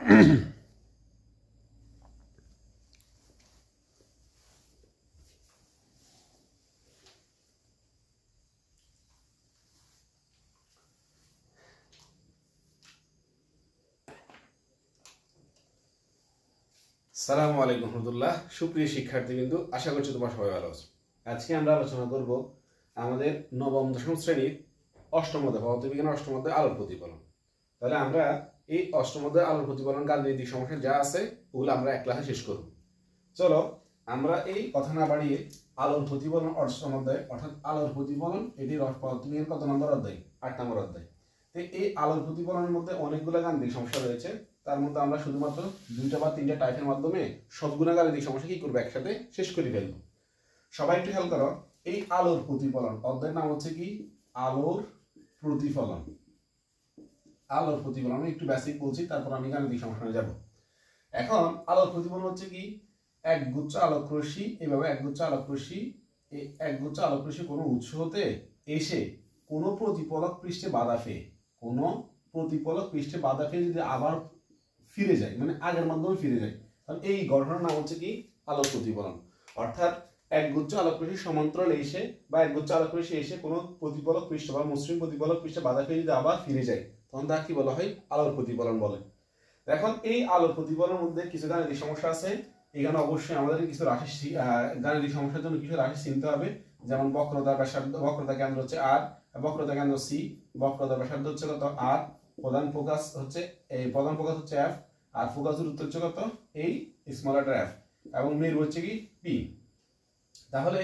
আসসালামু আলাইকুম রহমতুল্লাহ। সুপ্রিয় শিক্ষার্থীবৃন্দু, আশা করছি তোমার সবাই ভালো আছো। আজকে আমরা আলোচনা করব আমাদের নবম দশম শ্রেণীর অষ্টম অধ্যায় পদার্থবিজ্ঞানের অষ্টম অধ্যায় আলোর প্রতিফলন। তাহলে আমরা এই অষ্টম অধ্যায় আলোর প্রতিফলন গাণিতিক সমস্যা যা আছে ওগুলো আমরা এক ক্লাসে শেষ করব। চলো আমরা এই কথা না বাড়িয়ে আলোর প্রতিফলন অষ্টম অধ্যায় অর্থাৎ আলোর প্রতিফলন এটির পদার্থবিজ্ঞান কত নম্বর অধ্যায়? 8 নম্বর অধ্যায়। তো এই আলোর প্রতিফলনের মধ্যে অনেকগুলো গাণিতিক সমস্যা রয়েছে। তার মধ্যে আমরা শুধুমাত্র 2টা বা 3টা টাইপের মাধ্যমে সবগুলো গাণিতিক সমস্যা কি করবো একসাথে শেষ করে ফেলবো। সবাই একটু খেয়াল করো, এই আলোর প্রতিফলন অধ্যায়ের নাম হচ্ছে কি? আলোর প্রতিফলন। আলোর প্রতিফলন আমি একটু বেসিক বলছি, তারপর আমি গাণিতিক সমস্যায় যাব। এখন আলোর প্রতিফলন হচ্ছে কি? একগুচ্ছ আলোকরশ্মি, এভাবে একগুচ্ছ আলোকরশ্মি, এই একগুচ্ছ আলোকরশ্মি কোনো উৎস হতে এসে কোনো প্রতিফলক পৃষ্ঠে বাধা পেয়ে, কোনো প্রতিফলক পৃষ্ঠে বাধা পেয়ে যদি আবার ফিরে যায়, মানে আগের মাধ্যমে ফিরে যায়, তাহলে এই ঘটনার নাম হচ্ছে কি? আলোক প্রতিফলন। অর্থাৎ একগুচ্ছ আলোকরশ্মি সমান্তরাল এসে বা একগুচ্ছ আলোকরশ্মি এসে কোনো প্রতিফলক পৃষ্ঠ বা মসৃণ প্রতিফলক পৃষ্ঠে বাধা পেয়ে যদি আবার ফিরে যায়, তখন তাকে কি বলা হয়? আলোর প্রতিফলন বলে। এখন এই আলোর প্রতিফলনের মধ্যে কিছু গাণিতিক সমস্যা আছে। এখানে অবশ্যই আমাদের কিছু রাশি গাণিতিক সমস্যার জন্য কিছু রাশি চিনতে হবে। যেমন বক্রতা ব্যাসার্ধ, বক্রতা কেন্দ্র হচ্ছে আর, বক্রতা কেন্দ্র সি, বক্রতা ব্যাসার্ধ হচ্ছে কত? আর, প্রধান ফোকাস হচ্ছে এই, প্রধান ফোকাস হচ্ছে এফ, আর ফোকাস দূরত্ব হচ্ছে কত? এই স্মল লেটার এফ, এবং মেরু হচ্ছে কি? পি। তাহলে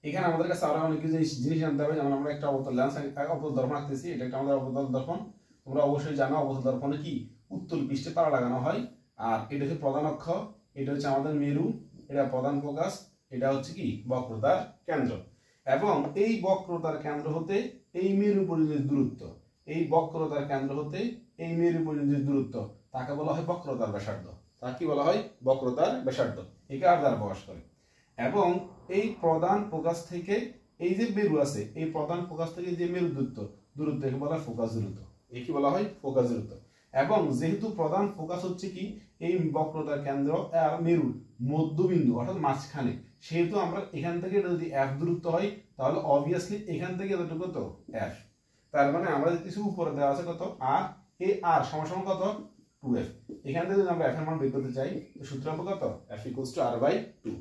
এখানে আমাদের কাছে আরো অনেক কিছু জিনিস জানতে হবে। যেমন আমরা একটা অবতল লেন্স অবতল দর্পণ আঁকতেছি, এটা একটা আমাদের অবতল দর্পণ। তোমরা অবশ্যই জানো অবতল দর্পণে কি উত্তল পৃষ্ঠে তারা লাগানো হয়। আর এটা হচ্ছে প্রধান অক্ষ, এটা হচ্ছে আমাদের মেরু, এটা প্রধান ফোকাস, এটা হচ্ছে কি? বক্রতার কেন্দ্র। এবং এই বক্রতার কেন্দ্র হতে এই মেরু পর্যন্ত দূরত্ব, এই বক্রতার কেন্দ্র হতে এই মেরু পর্যন্ত দূরত্ব, তাকে বলা হয় বক্রতার ব্যাসার্ধ। তাকে কি বলা হয়? বক্রতার ব্যাসার্ধ। একে আর দ্বারা প্রকাশ করে। এবং এই প্রধান ফোকাস থেকে এই যে মেরু আছে, এই প্রধান ফোকাস থেকে যে মেরু দূরত্ব একে বলা হয় ফোকাস দূরত্ব। এই কি বলা হয়? ফোকাস দূরত্ব। এবং যেহেতু প্রধান ফোকাস হচ্ছে কি এই বক্রতার কেন্দ্র আর মেরুর মধ্যবিন্দু অর্থাৎ মাঝখানে, সেহেতু আমরা এখান থেকে যদি এফ দূরত্ব হয়, তাহলে অবভিয়াসলি এখান থেকে এতটুকু তো এফ। তার মানে আমরা কিছু উপরে দেওয়া আছে কত? আর, এই আর সমান কত? 2f। এখান থেকে যদি আমরা এফ এর মান বের করতে চাই, তো সূত্র হবে কত? f = r/2।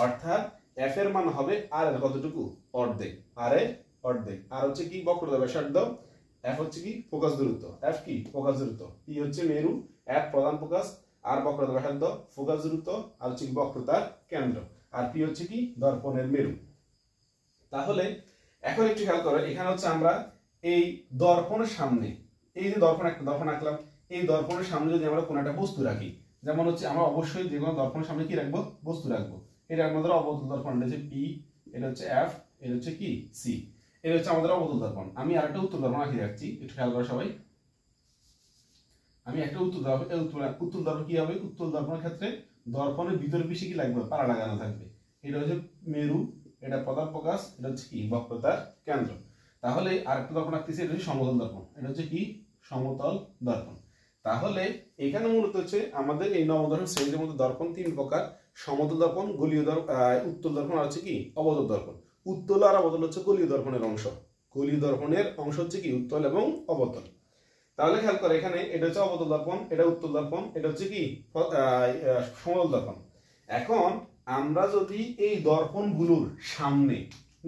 অর্থাৎ এফ এর মান হবে আর এর কতটুকু? অর্ধেক। আর এর অর্ধেক। আর হচ্ছে কি? বক্রতা ব্যাসার্ধ, এফ হচ্ছে কি? ফোকাস দূরত্ব, এফ কি? ফোকাস দূরত্ব, পি হচ্ছে মেরু, এফ প্রধান ফোকাস, আর বক্রতা ব্যাসার্ধ, ফোকাস দূরত্ব, আর হচ্ছে কি? বক্রতার কেন্দ্র, আর পি হচ্ছে কি? দর্পণের মেরু। তাহলে এখন একটু খেয়াল করো, এখানে হচ্ছে আমরা এই দর্পণের সামনে, এই যে দর্পণ, একটা দর্পণ আঁকলাম, এই দর্পণের সামনে যদি আমরা কোনো একটা বস্তু রাখি, যেমন হচ্ছে আমরা অবশ্যই যে কোনো দর্পণের সামনে কি রাখবো? বস্তু রাখবো। এটা আমাদের অবতল দর্পণ, এটা হচ্ছে পি, এটা হচ্ছে এফ, এটা হচ্ছে কি? সি। এটা হচ্ছে আমাদের অবতল দর্পণ। আমি আরেকটা উত্তল দর্পণ আঁকিয়ে রাখছি, একটু খেয়াল করো সবাই। আমি একটা উত্তল দর্পণ, উত্তল দর্পণ কি হবে? উত্তল দর্পণের ক্ষেত্রে দর্পণের ভিতরে বেশি কি লাগবে? পারা লাগানো থাকবে। এটা হচ্ছে মেরু, এটা প্রধান ফোকাস, এটা হচ্ছে কি? বক্রতার কেন্দ্র। তাহলে আরেকটা দর্পণ আঁকতেছি, এটা হচ্ছে সমতল দর্পণ, এটা হচ্ছে কি? সমতল দর্পণ। তাহলে এখানে মূলত হচ্ছে আমাদের এই নবম দশম শ্রেণীর মধ্যে দর্পণ 3 প্রকার: সমতল দর্পণ, গলীয় দর্পণ, উত্তল দর্পণ, আর হচ্ছে কি? অবতল দর্পণ। উত্তল আর অবতল হচ্ছে গলীয় দর্পণের অংশ। গলীয় দর্পণের অংশ হচ্ছে কি? উত্তল এবং অবতল। তাহলে খেয়াল করে, এখানে এটা হচ্ছে অবতল দর্পণ, এটা উত্তল দর্পণ, এটা হচ্ছে কি? সমতল দর্পণ। এখন আমরা যদি এই দর্পণগুলোর সামনে,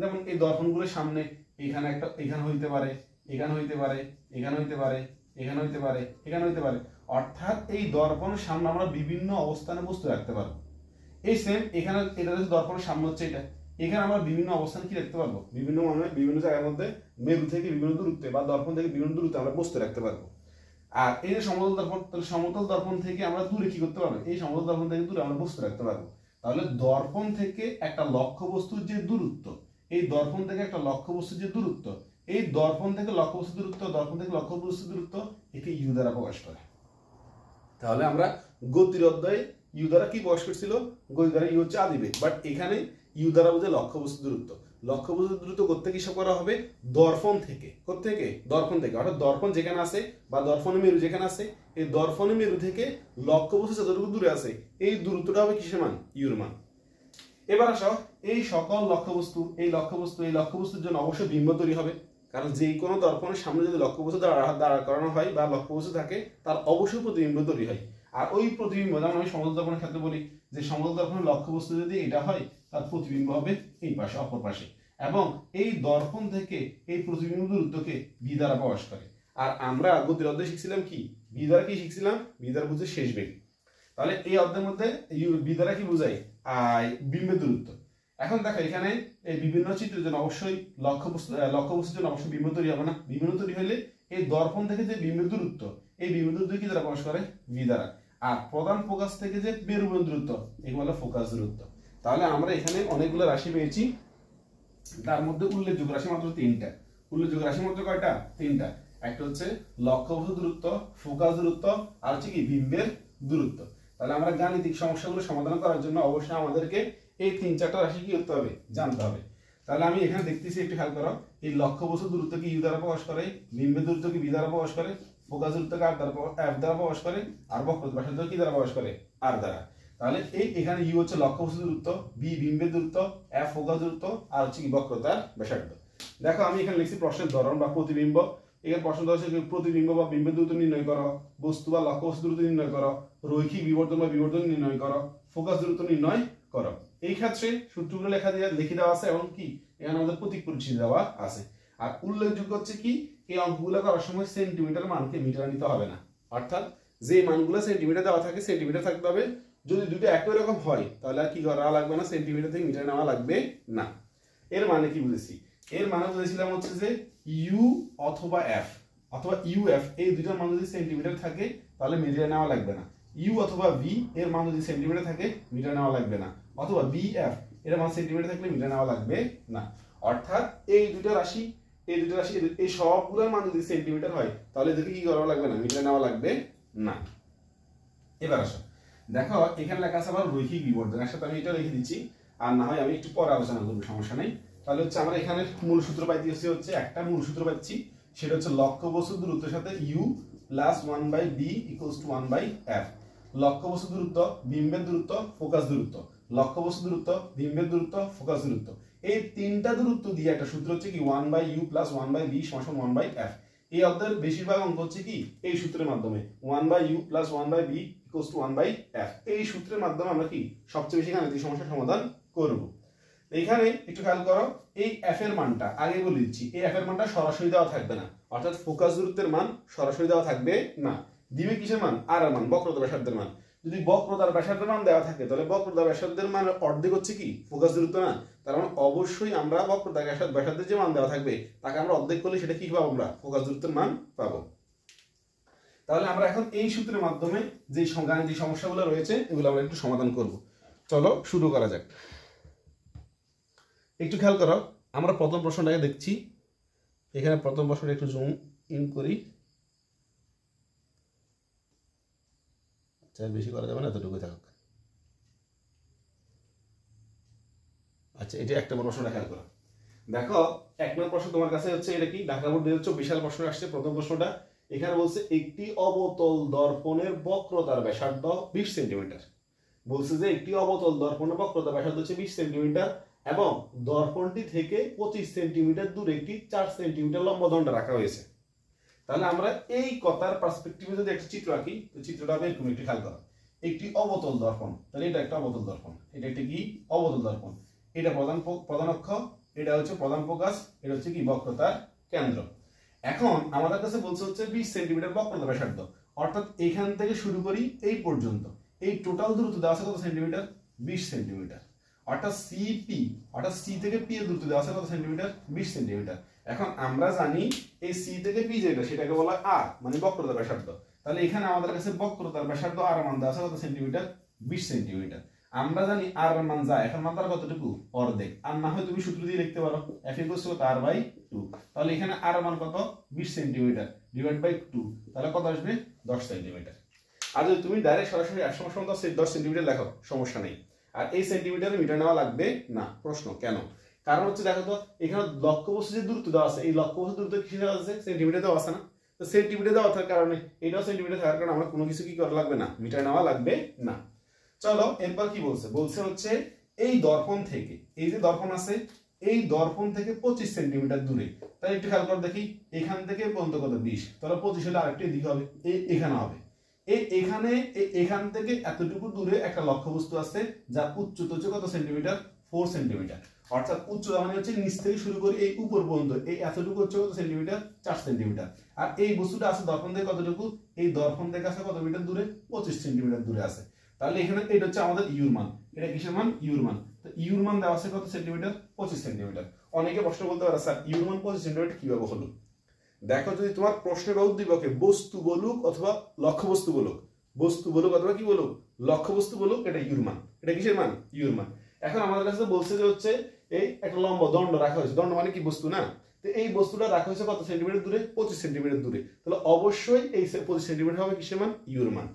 যেমন এই দর্পণগুলোর সামনে এখানে একটা, এখানে হইতে পারে, এখানে হইতে পারে, এখানে হইতে পারে, এখানে হইতে পারে, এখানে হইতে পারে, অর্থাৎ এই দর্পণের সামনে আমরা বিভিন্ন অবস্থানে বস্তু রাখতে পারবো। এই সেম এখানে, এটা হচ্ছে দর্পণের সামনে হচ্ছে এটা, এখানে আমরা বিভিন্ন অবস্থানে কি রাখতে পারবো? বিভিন্ন মানে বিভিন্ন জায়গার মধ্যে মেরু থেকে বিভিন্ন দূরত্বে বা দর্পণ থেকে বিভিন্ন দূরত্বে আমরা বস্তু রাখতে পারবো। আর এই যে সমতল দর্পণ, তাহলে সমতল দর্পণ থেকে আমরা দূরে কি করতে পারবো? এই সমতল দর্পণ থেকে দূরে আমরা বস্তু রাখতে পারবো। তাহলে দর্পণ থেকে একটা লক্ষ্য বস্তুর যে দূরত্ব, এই দর্পণ থেকে একটা লক্ষ্য বস্তুর যে দূরত্ব, এই দর্পণ থেকে লক্ষ্য বস্তুর দূরত্ব, দর্পণ থেকে লক্ষ্য বস্তুর দূরত্ব, একে ইউ দ্বারা প্রকাশ করে। তাহলে আমরা গতির অধ্যায়ে ইউ দ্বারা কি প্রকাশ করছিল? গতি দ্বারা ইউ হচ্ছে আদিবেগ, বাট এখানে ইউ দ্বারা বোঝায় লক্ষ্য বস্তুর দূরত্ব। লক্ষ্যবস্তু দ্রুত কোত্থেকে হিসাব করা হবে? দর্পণ থেকে। কোত্থেকে? দর্পণ থেকে। অর্থাৎ দর্পণ যেখানে আছে বা দর্পণ মেরু যেখানে আছে, এই দর্পণ মেরু থেকে লক্ষ্যবস্তু যতটুকু দূরে আছে এই দূরত্বটা হবে কিসের মান? ইউর মান। এবার আসো, এই সকল লক্ষ্যবস্তুর জন্য অবশ্যই বিম্ব তৈরি হবে, কারণ যে কোনো দর্পণের সামনে যদি লক্ষ্যবস্তু দাঁড়া করানো হয় বা লক্ষ্যবস্তু থাকে, তার অবশ্যই প্রতিবিম্ব তৈরি হয়। আর ওই প্রতিবিম্ব, যেমন আমি সমতল দর্পণের ক্ষেত্রে বলি যে সমতল দর্পণের লক্ষ্যবস্তু যদি এটা হয়, তার প্রতিবিম্ব হবে এই পাশে, অপর পাশে, এবং এই দর্পণ থেকে এই প্রতিবিম্ব দূরত্বকে বি দ্বারা প্রকাশ করে। আর আমরা গতির অধ্যায়ে শিখছিলাম কি? বি দ্বারা কি শিখছিলাম? বি দ্বারা বুঝে শেষ বেগ। তাহলে এই অধ্যায়ের মধ্যে বি দ্বারা কি বোঝায়? বিম্বের দূরত্ব। এখন দেখো এখানে এই বিভিন্ন চিত্রের জন্য অবশ্যই লক্ষ্যবস্তুর জন্য অবশ্যই বিম্ব তৈরি হবে না। বিম্ব তৈরি হলে এই দর্পণ থেকে যে বিম্বের দূরত্ব, এই বিম্বের দূরত্ব কি দ্বারা প্রকাশ করে? বি দ্বারা। আর প্রধান ফোকাস থেকে যে মেরুবন্ধ দূরত্ব, এগুলো হলো ফোকাস দূরত্ব। তাহলে আমরা এখানে অনেকগুলো রাশি পেয়েছি, তার মধ্যে উল্লেখযোগ্য রাশি মাত্র তিনটা। উল্লেখযোগ্য রাশি মাত্র কয়টা? তিনটা। একটা হচ্ছে লক্ষ্যবস্তু দূরত্ব, ফোকাস দূরত্ব, আর হচ্ছে কি বিম্বের দূরত্ব। তাহলে আমরা গাণিতিক সমস্যাগুলো সমাধান করার জন্য অবশ্যই আমাদেরকে এই 3-4টা রাশি কি করতে হবে? জানতে হবে। তাহলে আমি এখানে দেখতেছি, একটু খেয়াল করো, এই লক্ষ্যবস্তু দূরত্ব কি ইউ দ্বারা প্রকাশ করে, বিম্বের দূরত্ব কি বি দ্বারা প্রকাশ করে, ফোকাস দূরত্বকে এফ দ্বারা প্রকাশ করে, আর বক্রতা ব্যাসার্ধ কি দ্বারা প্রকাশ করে? আর দ্বারা। তাহলে এখানে ইউ হচ্ছে লক্ষ্যবস্তু দূরত্ব, বি বিম্বের দূরত্ব, এফ ফোকাস দূরত্ব, আর হচ্ছে কি বক্রতার ব্যাসার্ধ। দেখো আমি এখানে লিখছি প্রশ্নের ধরন বা প্রতিবিম্ব। এখানে প্রশ্ন দেওয়া হচ্ছে প্রতিবিম্ব বা বিম্বের দূরত্ব নির্ণয় করো, বস্তু বা লক্ষ্যবস্তু দূরত্ব নির্ণয় করো, রৈখিক বিবর্তন বা বিবর্তন নির্ণয় করো, ফোকাস দূরত্ব নির্ণয় করো। এই ক্ষেত্রে সূত্রগুলো লিখে দেওয়া আছে, এবং কি এখানে আমাদের প্রতীক পরিচিতি দেওয়া আছে। আর উল্লেখযোগ্য হচ্ছে কি, এই অঙ্কগুলো করার সময় সেন্টিমিটার মানকে মিটার নিতে হবে না। অর্থাৎ যে মানগুলো সেন্টিমিটার দেওয়া থাকে সেন্টিমিটার থাকতে হবে। যদি দুটো একই রকম হয় তাহলে আর কি করা লাগবে না, সেন্টিমিটার থেকে মিটার নেওয়া লাগবে না। এর মানে কি বুঝেছি? এর মানে বুঝেছিলাম হচ্ছে যে ইউ অথবা এফ অথবা ইউ এফ, এই দুটোর মান যদি সেন্টিমিটার থাকে তাহলে মিটার নেওয়া লাগবে না। ইউ অথবা ভি এর মান যদি সেন্টিমিটার থাকে মিটার নেওয়া লাগবে না, অথবা বি এফ এর মান সেন্টিমিটার থাকলে মিটার নেওয়া লাগবে না। অর্থাৎ এই দুটো রাশি এই সবগুলোর মান যদি সেন্টিমিটার হয় তাহলে এদেরকে কি করা লাগবে না, মিটার নেওয়া লাগবে না। এবার আসো, দেখো এখানে লেখা আছে আবার রৈখিক বিবর্তন। একসাথে আমি এটা লিখে দিচ্ছি, আর না হয় আমি একটু পরে আলোচনা করবো, সমস্যা নেই। তাহলে হচ্ছে আমরা এখানে মূল সূত্র পাইতেছি, হচ্ছে একটা মূল সূত্র পাচ্ছি, সেটা হচ্ছে লক্ষ্যবস্তু দূরত্বের সাথে you plus 1/b equals to 1/f। লক্ষ্যবস্তু দূরত্ব, বিম্বের দূরত্ব, ফোকাস দূরত্ব, লক্ষ্যবস্তু দূরত্ব, বিম্বের দূরত্ব, ফোকাস দূরত্ব, এই তিনটা দূরত্ব দিয়ে একটা সূত্র হচ্ছে কি 1/u প্লাস 1/b সমান 1/f। এই অধ্যায়ের বেশিরভাগ অঙ্ক হচ্ছে কি এই সূত্রের মাধ্যমে, 1/u plus 1/b equals to 1/f। এই সূত্রের মাধ্যমে আমরা কি সবচেয়ে বেশি গাণিতিক সমস্যার সমাধান করব। এইখানে একটু খেয়াল করো, এই এফ এর মানটা আগে বলে দিচ্ছি, এই এফ এর মানটা সরাসরি দেওয়া থাকবে না, অর্থাৎ ফোকাস দূরত্বের মান সরাসরি দেওয়া থাকবে না। দিবে কিসের মান? আর এর মান, বক্রতা ব্যাসার্ধের মান। যদি বক্রতার ব্যাসার্ধের মান দেওয়া থাকে তাহলে বক্রতা ব্যাসার্ধের মান অর্ধেক হচ্ছে কি ফোকাস দূরত্ব না? তার মানে অবশ্যই আমরা বক্রতা ব্যাসার্ধের যে মান দেওয়া থাকবে তাকে আমরা অর্ধেক করলে সেটা কি পাবো? আমরা ফোকাস দূরত্বের মান পাবো। তাহলে আমরা এখন এই সূত্রের মাধ্যমে যে গাণিতিক সমস্যাগুলো রয়েছে এগুলো আমরা একটু সমাধান করব। চলো শুরু করা যাক। একটু খেয়াল করো, আমরা প্রথম প্রশ্নটাকে দেখছি। এখানে প্রথম প্রশ্নটা একটু জুম ইন করি, আচ্ছা বেশি করা যাবে না, এতটুকু থাকুক। আচ্ছা এটা এক নম্বর প্রশ্নটা খেয়াল করো। দেখো এক নম্বর প্রশ্ন তোমার কাছে হচ্ছে এটা কি ঢাকা বোর্ড 2024 সাল প্রশ্ন আসছে। প্রথম প্রশ্নটা এখানে বলছে একটি অবতল দর্পণের বক্রতার ব্যাসার্ধ 20 সেন্টিমিটার। বলছে যে একটি অবতল দর্পণের বক্রতার ব্যাসার্ধ হচ্ছে 20 সেন্টিমিটার এবং দর্পণটি থেকে 25 সেন্টিমিটার দূরে একটি 4 সেন্টিমিটার লম্বা দণ্ড রাখা হয়েছে। তাহলে আমরা এই কথার পার্সপেক্টিভে যদি একটা চিত্র আঁকি, তো চিত্রটা বের করে একটু খেয়াল করো। একটি অবতল দর্পণ, তাহলে এটা একটা অবতল দর্পণ, এটা একটা কি অবতল দর্পণ, এটা প্রধান অক্ষ, এটা হচ্ছে প্রধান ফোকাস, এটা হচ্ছে কি বক্রতার কেন্দ্র। এখন আমাদের কাছে বলছে হচ্ছে 20 সেন্টিমিটার বক্রতা ব্যাসার্ধ, অর্থাৎ এখান থেকে শুরু করি এই পর্যন্ত এই টোটাল দূরত্ব দেওয়া আছে কত সেন্টিমিটার? 20 সেন্টিমিটার। অর্থাৎ সিপি, অর্থাৎ সি থেকে পি এর দূরত্ব দেওয়া আছে কত সেন্টিমিটার? 20 সেন্টিমিটার। এখন আমরা জানি এই সি থেকে পি যেটা সেটাকে বলা আর, মানে বক্রতার ব্যাসার্ধ। তাহলে এখানে আমাদের কাছে বক্রতার ব্যাসার্ধ আর মান দেওয়া আছে কত সেন্টিমিটার? 20 সেন্টিমিটার। আমরা জানি আর মান যায়, এখন মান তার কতটুকু? অর্ধেক। আর না হয় তুমি সূত্র দিয়ে লিখতে পারো f ইকুয়ালস টু r/2। তাহলে এখানে আর মান কত? 20 সেন্টিমিটার ডিভাইড বাই 2, তাহলে কত আসবে? 10 সেন্টিমিটার। আর যদি তুমি ডাইরেক্ট সরাসরি 10 সেন্টিমিটার লেখো সমস্যা নেই। আর এই সেন্টিমিটারে মিটার নেওয়া লাগবে না। প্রশ্ন কেন? কারণ হচ্ছে দেখো তো এখানে লক্ষ্যবস্তু যে দূরত্ব দেওয়া আছে, এই লক্ষ্যবস্তু দূরত্ব কিসে দেওয়া আছে? সেন্টিমিটার দেওয়া আছে না? তো সেন্টিমিটার দেওয়া থাকার কারণে এটাও সেন্টিমিটার থাকার কারণে আমরা কোনো কিছু কি করা লাগবে না, মিটার নেওয়া লাগবে না। চলো এরপর কি বলছে, বলছে হচ্ছে এই দর্পণ থেকে, এই যে দর্পণ আছে এই দর্পণ থেকে 25 সেন্টিমিটার দূরে, তাই একটু খেয়াল করে দেখি এখান থেকে পর্যন্ত কত 20, তাহলে 25 হলে আরেকটু এদিকে হবে, এখানে হবে এখান থেকে এতটুকু দূরে একটা লক্ষ্যবস্তু আছে যা উচ্চতা হচ্ছে কত সেন্টিমিটার? 4 সেন্টিমিটার। অর্থাৎ উচ্চতা মানে হচ্ছে নিচ থেকে শুরু করে এই উপর পর্যন্ত এই এতটুকু হচ্ছে কত সেন্টিমিটার? 4 সেন্টিমিটার। আর এই বস্তুটা আছে দর্পণ থেকে কতটুকু? এই দর্পণ থেকে আছে কত মিটার দূরে? 25 সেন্টিমিটার দূরে আছে। তাহলে এখানে এটা হচ্ছে আমাদের ইউর মান, এটা কিসের মান? ইউর মান। তো ইউর মান দেওয়া আছে কত সেন্টিমিটার? 25 সেন্টিমিটার। অনেকে প্রশ্ন বলতে পারে স্যার ইউর মান 25 সেন্টিমিটার কিভাবে হলো? দেখো যদি তোমার প্রশ্নের বা উদ্দীপকে বস্তু বলুক অথবা লক্ষ্যবস্তু বলুক, বস্তু বলুক অথবা কি বলুক লক্ষ্যবস্তু বলুক, এটা ইউর মান। এটা কিসের মান? ইউর মান। এখন আমাদের কাছে বলছে যে হচ্ছে এই একটা লম্বা দণ্ড রাখা হয়েছে, দণ্ড মানে কি বস্তু না? তো এই বস্তুটা রাখা হয়েছে কত সেন্টিমিটার দূরে? 25 সেন্টিমিটার দূরে। তাহলে অবশ্যই এই 25 সেন্টিমিটার হবে কিসের মান? ইউর মান।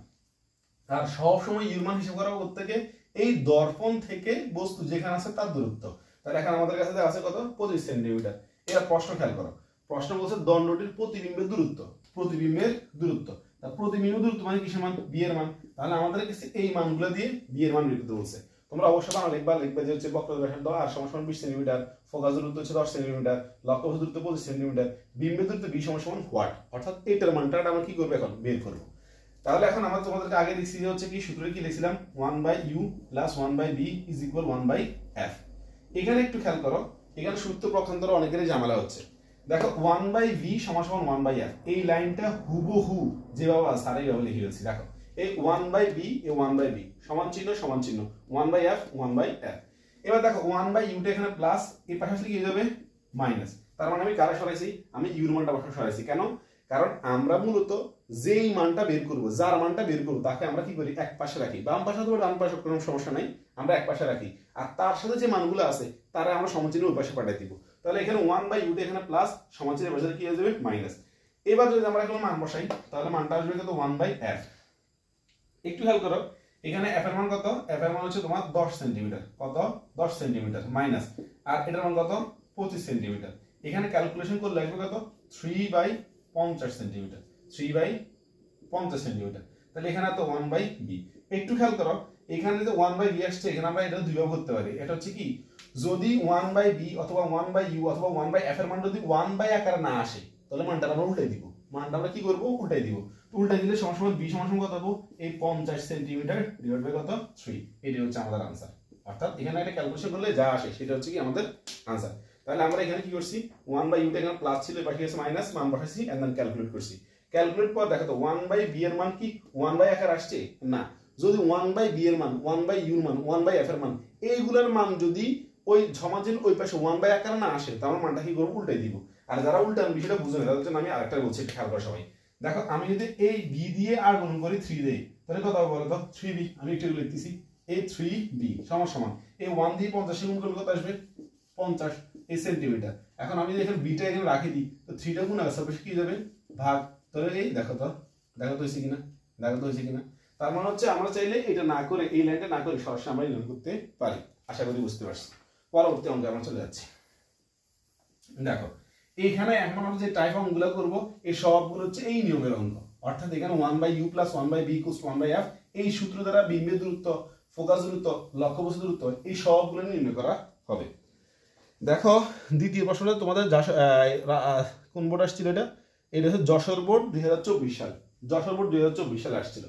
আর সবসময় ইউর মান হিসাব করা করতে গিয়ে এই দর্পণ থেকে বস্তু যেখানে আছে তার দূরত্ব। তাহলে এখন আমাদের কাছে আছে কত? 25 সেন্টিমিটার। এবার প্রশ্ন খেয়াল করো, প্রশ্ন বলছে দণ্ডটির প্রতিবিম্বের দূরত্ব, প্রতিবিম্বের দূরত্ব। তা প্রতিবিম্বের দূরত্ব মানে কিসের মান? বি এর মান। তাহলে আমাদের কাছে এই মানগুলো দিয়ে বি এর মান বের করতে বলছে। তোমরা অবশ্যই বানান লিখবা যে হচ্ছে বক্রতার ব্যাসার্ধ আর সমান 20 সেন্টিমিটার, ফোকাস দূরত্ব হচ্ছে 10 সেন্টিমিটার, লক্ষ্যবস্তু দূরত্ব 25 সেন্টিমিটার, বিম্বের দূরত্ব বি সমান হোয়াট। অর্থাৎ এটার মানটা আমরা কি করব? এখন বের করব। তাহলে এখন আমরা তোমাদেরকে আগে লিখছি যে হচ্ছে কি সূত্রে কি লিখছিলাম? 1/u + 1/b = 1/f। এখানে একটু খেয়াল করো, এখানে সূত্র পক্ষান্তরে অনেকেরই ঝামেলা হচ্ছে। দেখো 1/v = 1/f, এই লাইনটা হুবহু যেভাবে আছে আর এইভাবে লিখে ফেলছি। দেখো এই 1/b এই 1/b সমান চিহ্ন 1/f 1/f। এবার দেখো 1/u টা এখানে প্লাস, এই পাশে আসলে কি হয়ে যাবে? মাইনাস। তার মানে আমি কারা সরাইছি? আমি ইউর মানটা বসে সরাইছি। কেন? কারণ আমরা মূলত যেই মানটা বের করব, যার মানটা বের করব তাকে আমরা কি করি? এক পাশে রাখি, বাম পাশে অথবা ডান পাশে কোনো সমস্যা নাই, আমরা এক পাশে রাখি। আর তার সাথে যে মানগুলো আছে তারা আমরা সমানচিহ্ন ওই পাশে পাঠিয়ে দিব। তাহলে এখানে 1/u টা এখানে প্লাস, সমানচিহ্নের পাশে কি হয়ে যাবে? মাইনাস। এবার যদি আমরা এখানে মান বসাই তাহলে মানটা আসবে কত? 1/f। একটু খেয়াল করো এখানে f এর মান কত? f এর মান হচ্ছে তোমার 10 সেন্টিমিটার। কত? 10 সেন্টিমিটার মাইনাস, আর এটার মান কত? 25 সেন্টিমিটার। এখানে ক্যালকুলেশন করলে আসবে কত? 3/50 সেন্টিমিটার, 3/50 সেন্টিমিটার। তাহলে এখানে তো 1/b। একটু খেয়াল করো এখানে যে 1/b আসছে, এখানে আমরা এটা দুইভাবে করতে পারি। এটা হচ্ছে কি, যদি 1/b অথবা 1/u অথবা 1/f এর মান যদি 1/a আকারে না আসে তাহলে মানটা আমরা উল্টাই দিব। মানটা আমরা কি করব? উল্টাই দিব। উল্টাই দিলে সমান b সমান কত পাবো? এই 50 সেন্টিমিটার ডিভাইড বাই কত? 3। এটাই হচ্ছে আমাদের आंसर। অর্থাৎ এখানে একটা ক্যালকুলেশন করলে যা আসে সেটা হচ্ছে কি আমাদের आंसर। তাহলে আমরা এখানে কি করছি? 1/u টা এখানে প্লাস ছিল, বাকি আছে মাইনাস, মান বসাইছি এন্ড দেন ক্যালকুলেট করছি। ক্যালকুলেট পর দেখো তো 1/b এর মান কি 1/a আকারে আসছে? না। যদি 1/b এর মান, 1/u এর মান, 1/f এর মান, এইগুলোর মান যদি ওই সমানচিহ্ন ওই পাশে 1/a আকারে না আসে তাহলে মানটা কি করব? উল্টাই দিব। আর যারা উল্টান বিষয়টা বুঝে না তাদের জন্য আমি আরেকটা বলছি, একটু খেয়াল করো সবাই। দেখো আমি যদি এই b দিয়ে আর গুণ করি 3 দেই তাহলে কত হবে বলো তো? 3b। আমি একটু লিখতেছি, এই 3b সমান এই 1 দিয়ে 50 গুণ করলে কত আসবে? 50 এই সেন্টিমিটার। এখন আমি যদি এখানে b টা এখানে রাখি দিই তো 3 টা গুণ আসবে কি যাবে? ভাগ। তাহলে এই দেখো তো হইছে কিনা? দেখো তো হইছে কিনা? তার মানে হচ্ছে আমরা চাইলে এটা না করে, এই লাইনটা না করে সরাসরি আমরা নির্ণয় করতে পারি। আশা করি বুঝতে পারছি। পরবর্তী অঙ্কে আমরা চলে যাচ্ছি। দেখো এইখানে এখন আমরা যে টাইপ অঙ্কগুলো করব এই সবগুলো হচ্ছে এই নিয়মের অঙ্ক। অর্থাৎ এখানে 1/u + 1/b = 1/f, এই সূত্র দ্বারা বিম্বের দূরত্ব, ফোকাস দূরত্ব, লক্ষ্যবস্তু দূরত্ব এই সবগুলো নির্ণয় করা হবে। দেখো দ্বিতীয় প্রশ্নটা তোমাদের কোন বোর্ড আসছিল? এটা হচ্ছে যশোর বোর্ড 2024 সাল। যশোর বোর্ড 2024 সালে আসছিল।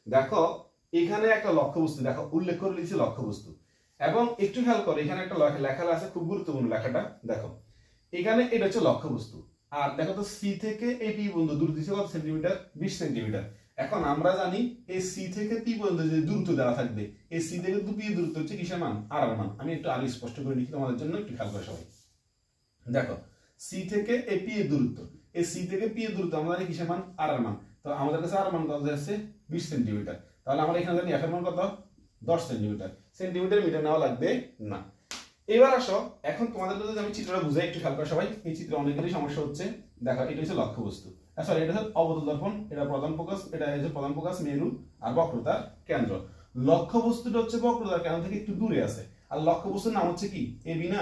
দেখো এখানে একটা লক্ষ্যবস্তু দেখো উল্লেখ করে লিখছি লক্ষ্যবস্তু, এবং একটু খেয়াল করো এখানে একটা লেখা আছে, খুব গুরুত্বপূর্ণ লেখাটা। দেখো এখানে এটা হচ্ছে লক্ষ্যবস্তু, আর দেখো তো সি থেকে এই পি পর্যন্ত দূরত্ব কত সেন্টিমিটার? 20 সেন্টিমিটার। এখন আমরা জানি এই সি থেকে পি পর্যন্ত যে দূরত্ব দেওয়া থাকবে, এই সি থেকে পি দূরত্ব হচ্ছে কিসের মান? আর এর মান। আমি একটু আগে স্পষ্ট করে লিখি তোমাদের জন্য, একটু খেয়াল করো সবাই। দেখো সি থেকে এই পি এর দূরত্ব, এই সি থেকে পি এর দূরত্ব আমরা জানি কিসের মান? আর এর মান। তো আমাদের কাছে আর মান কত আছে? 20 সেন্টিমিটার। তাহলে আমরা এখানে জানি এফ এর মান কত? 10 সেন্টিমিটার। সেন্টিমিটার মিটার নেওয়া লাগবে না। এবার আসো এখন তোমাদের যদি আমি চিত্রটা বুঝাই, একটু খেয়াল করো সবাই। এই চিত্রে অনেকেরই সমস্যা হচ্ছে। দেখো এটা হচ্ছে লক্ষ্যবস্তু, সরি এটা হচ্ছে অবতল দর্পণ, এটা প্রধান ফোকাস, এটা হচ্ছে প্রধান ফোকাস মেরু আর বক্রতার কেন্দ্র। লক্ষ্যবস্তুটা হচ্ছে বক্রতার কেন্দ্র থেকে একটু দূরে আছে, আর লক্ষ্যবস্তুর নাম হচ্ছে কি? এবি না?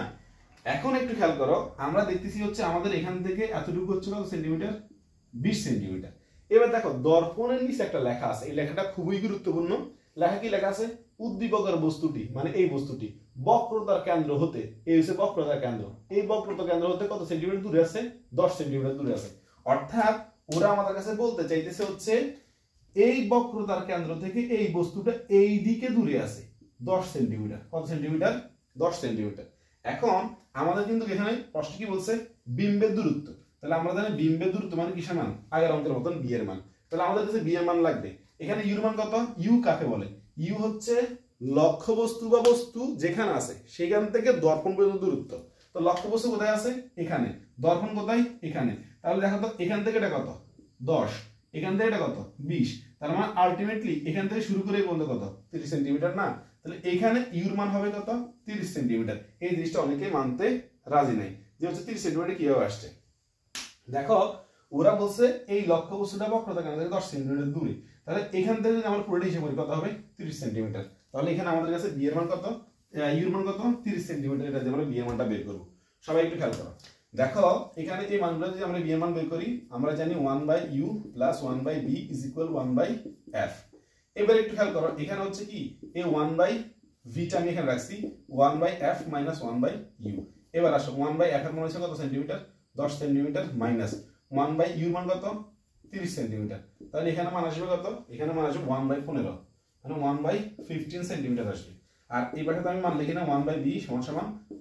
এখন একটু খেয়াল করো, আমরা দেখতেছি হচ্ছে আমাদের এখান থেকে এতটুকু হচ্ছে কত সেন্টিমিটার, 20 সেন্টিমিটার। এবার দেখো দর্পণের নিচে একটা লেখা আছে, এই লেখাটা খুবই গুরুত্বপূর্ণ। লেখা কি লেখা আছে, উদ্দীপকের বস্তুটি মানে এই বস্তুটি বক্রতার কেন্দ্র হতে, এই হচ্ছে বক্রতার কেন্দ্র, এই বক্রতার কেন্দ্র হতে কত সেন্টিমিটার দূরে আছে, 10 সেন্টিমিটার দূরে আছে। অর্থাৎ ওরা আমাদের কাছে বলতে চাইতেছে হচ্ছে এই বক্রতার কেন্দ্র থেকে এই বস্তুটা এই দিকে দূরে আছে 10 সেন্টিমিটার। কত সেন্টিমিটার, 10 সেন্টিমিটার। এখন আমাদের কিন্তু এখানে প্রশ্ন কি বলছে, বিম্বের দূরত্ব। তাহলে আমরা জানি বিম্বের দূরত্ব মানে কিসের মান, আগের অঙ্কের মতন বি এর মান। তাহলে আমাদের কাছে বি এর মান লাগবে। এখানে ইউর মান কত, ইউ কাকে বলে, ইউ হচ্ছে লক্ষ্য বস্তু বা বস্তু যেখানে আছে সেখান থেকে দর্পণ পর্যন্ত দূরত্ব। তো লক্ষ্য বস্তু কোথায় আছে, এখানে। দর্পণ কোথায়, এখানে। তাহলে দেখো তো এখান থেকে এটা কত, 10, এখান থেকে এটা কত, 20। তার মানে আলটিমেটলি এখান থেকে শুরু করে পর্যন্ত কত, 30 সেন্টিমিটার না। তাহলে এখানে ইউর মান হবে কত, 30 সেন্টিমিটার। এই জিনিসটা অনেকে মানতে রাজি নাই যে হচ্ছে 30 সেন্টিমিটার কিভাবে আসছে। দেখো ওরা বলছে এই লক্ষ্য বস্তুটা বক্রতা কেন্দ্র থেকে 10 সেন্টিমিটার দূরে। তাহলে এখান থেকে যদি আমরা পুরোটা হিসাব করি কত হবে, 30 সেন্টিমিটার। তাহলে এখানে আমাদের কাছে বি এর মান কত, ইউর মান কত, 30 সেন্টিমিটার। এটা দিয়ে আমরা বি এর মানটা বের করব। সবাই একটু খেয়াল করো। দেখো এখানে এই মানগুলো যদি আমরা বি এর মান বের করি, আমরা জানি 1/u + 1/b = 1/f। এবার একটু খেয়াল করো, এখানে হচ্ছে কি এই 1/v টা আমি এখানে রাখছি, 1/f - 1/u। এবার আসো 1/f এর মান হচ্ছে কত সেন্টিমিটার, 10 সেন্টিমিটার, মাইনাস 1/u মান কত, 30 সেন্টিমিটার। তাহলে এখানে মান আসবে কত, এখানে মান আসবে 1/15, মানে 1/15 সেন্টিমিটার আসবে। আর এই পাশে আমি মান লিখি না, 1/b =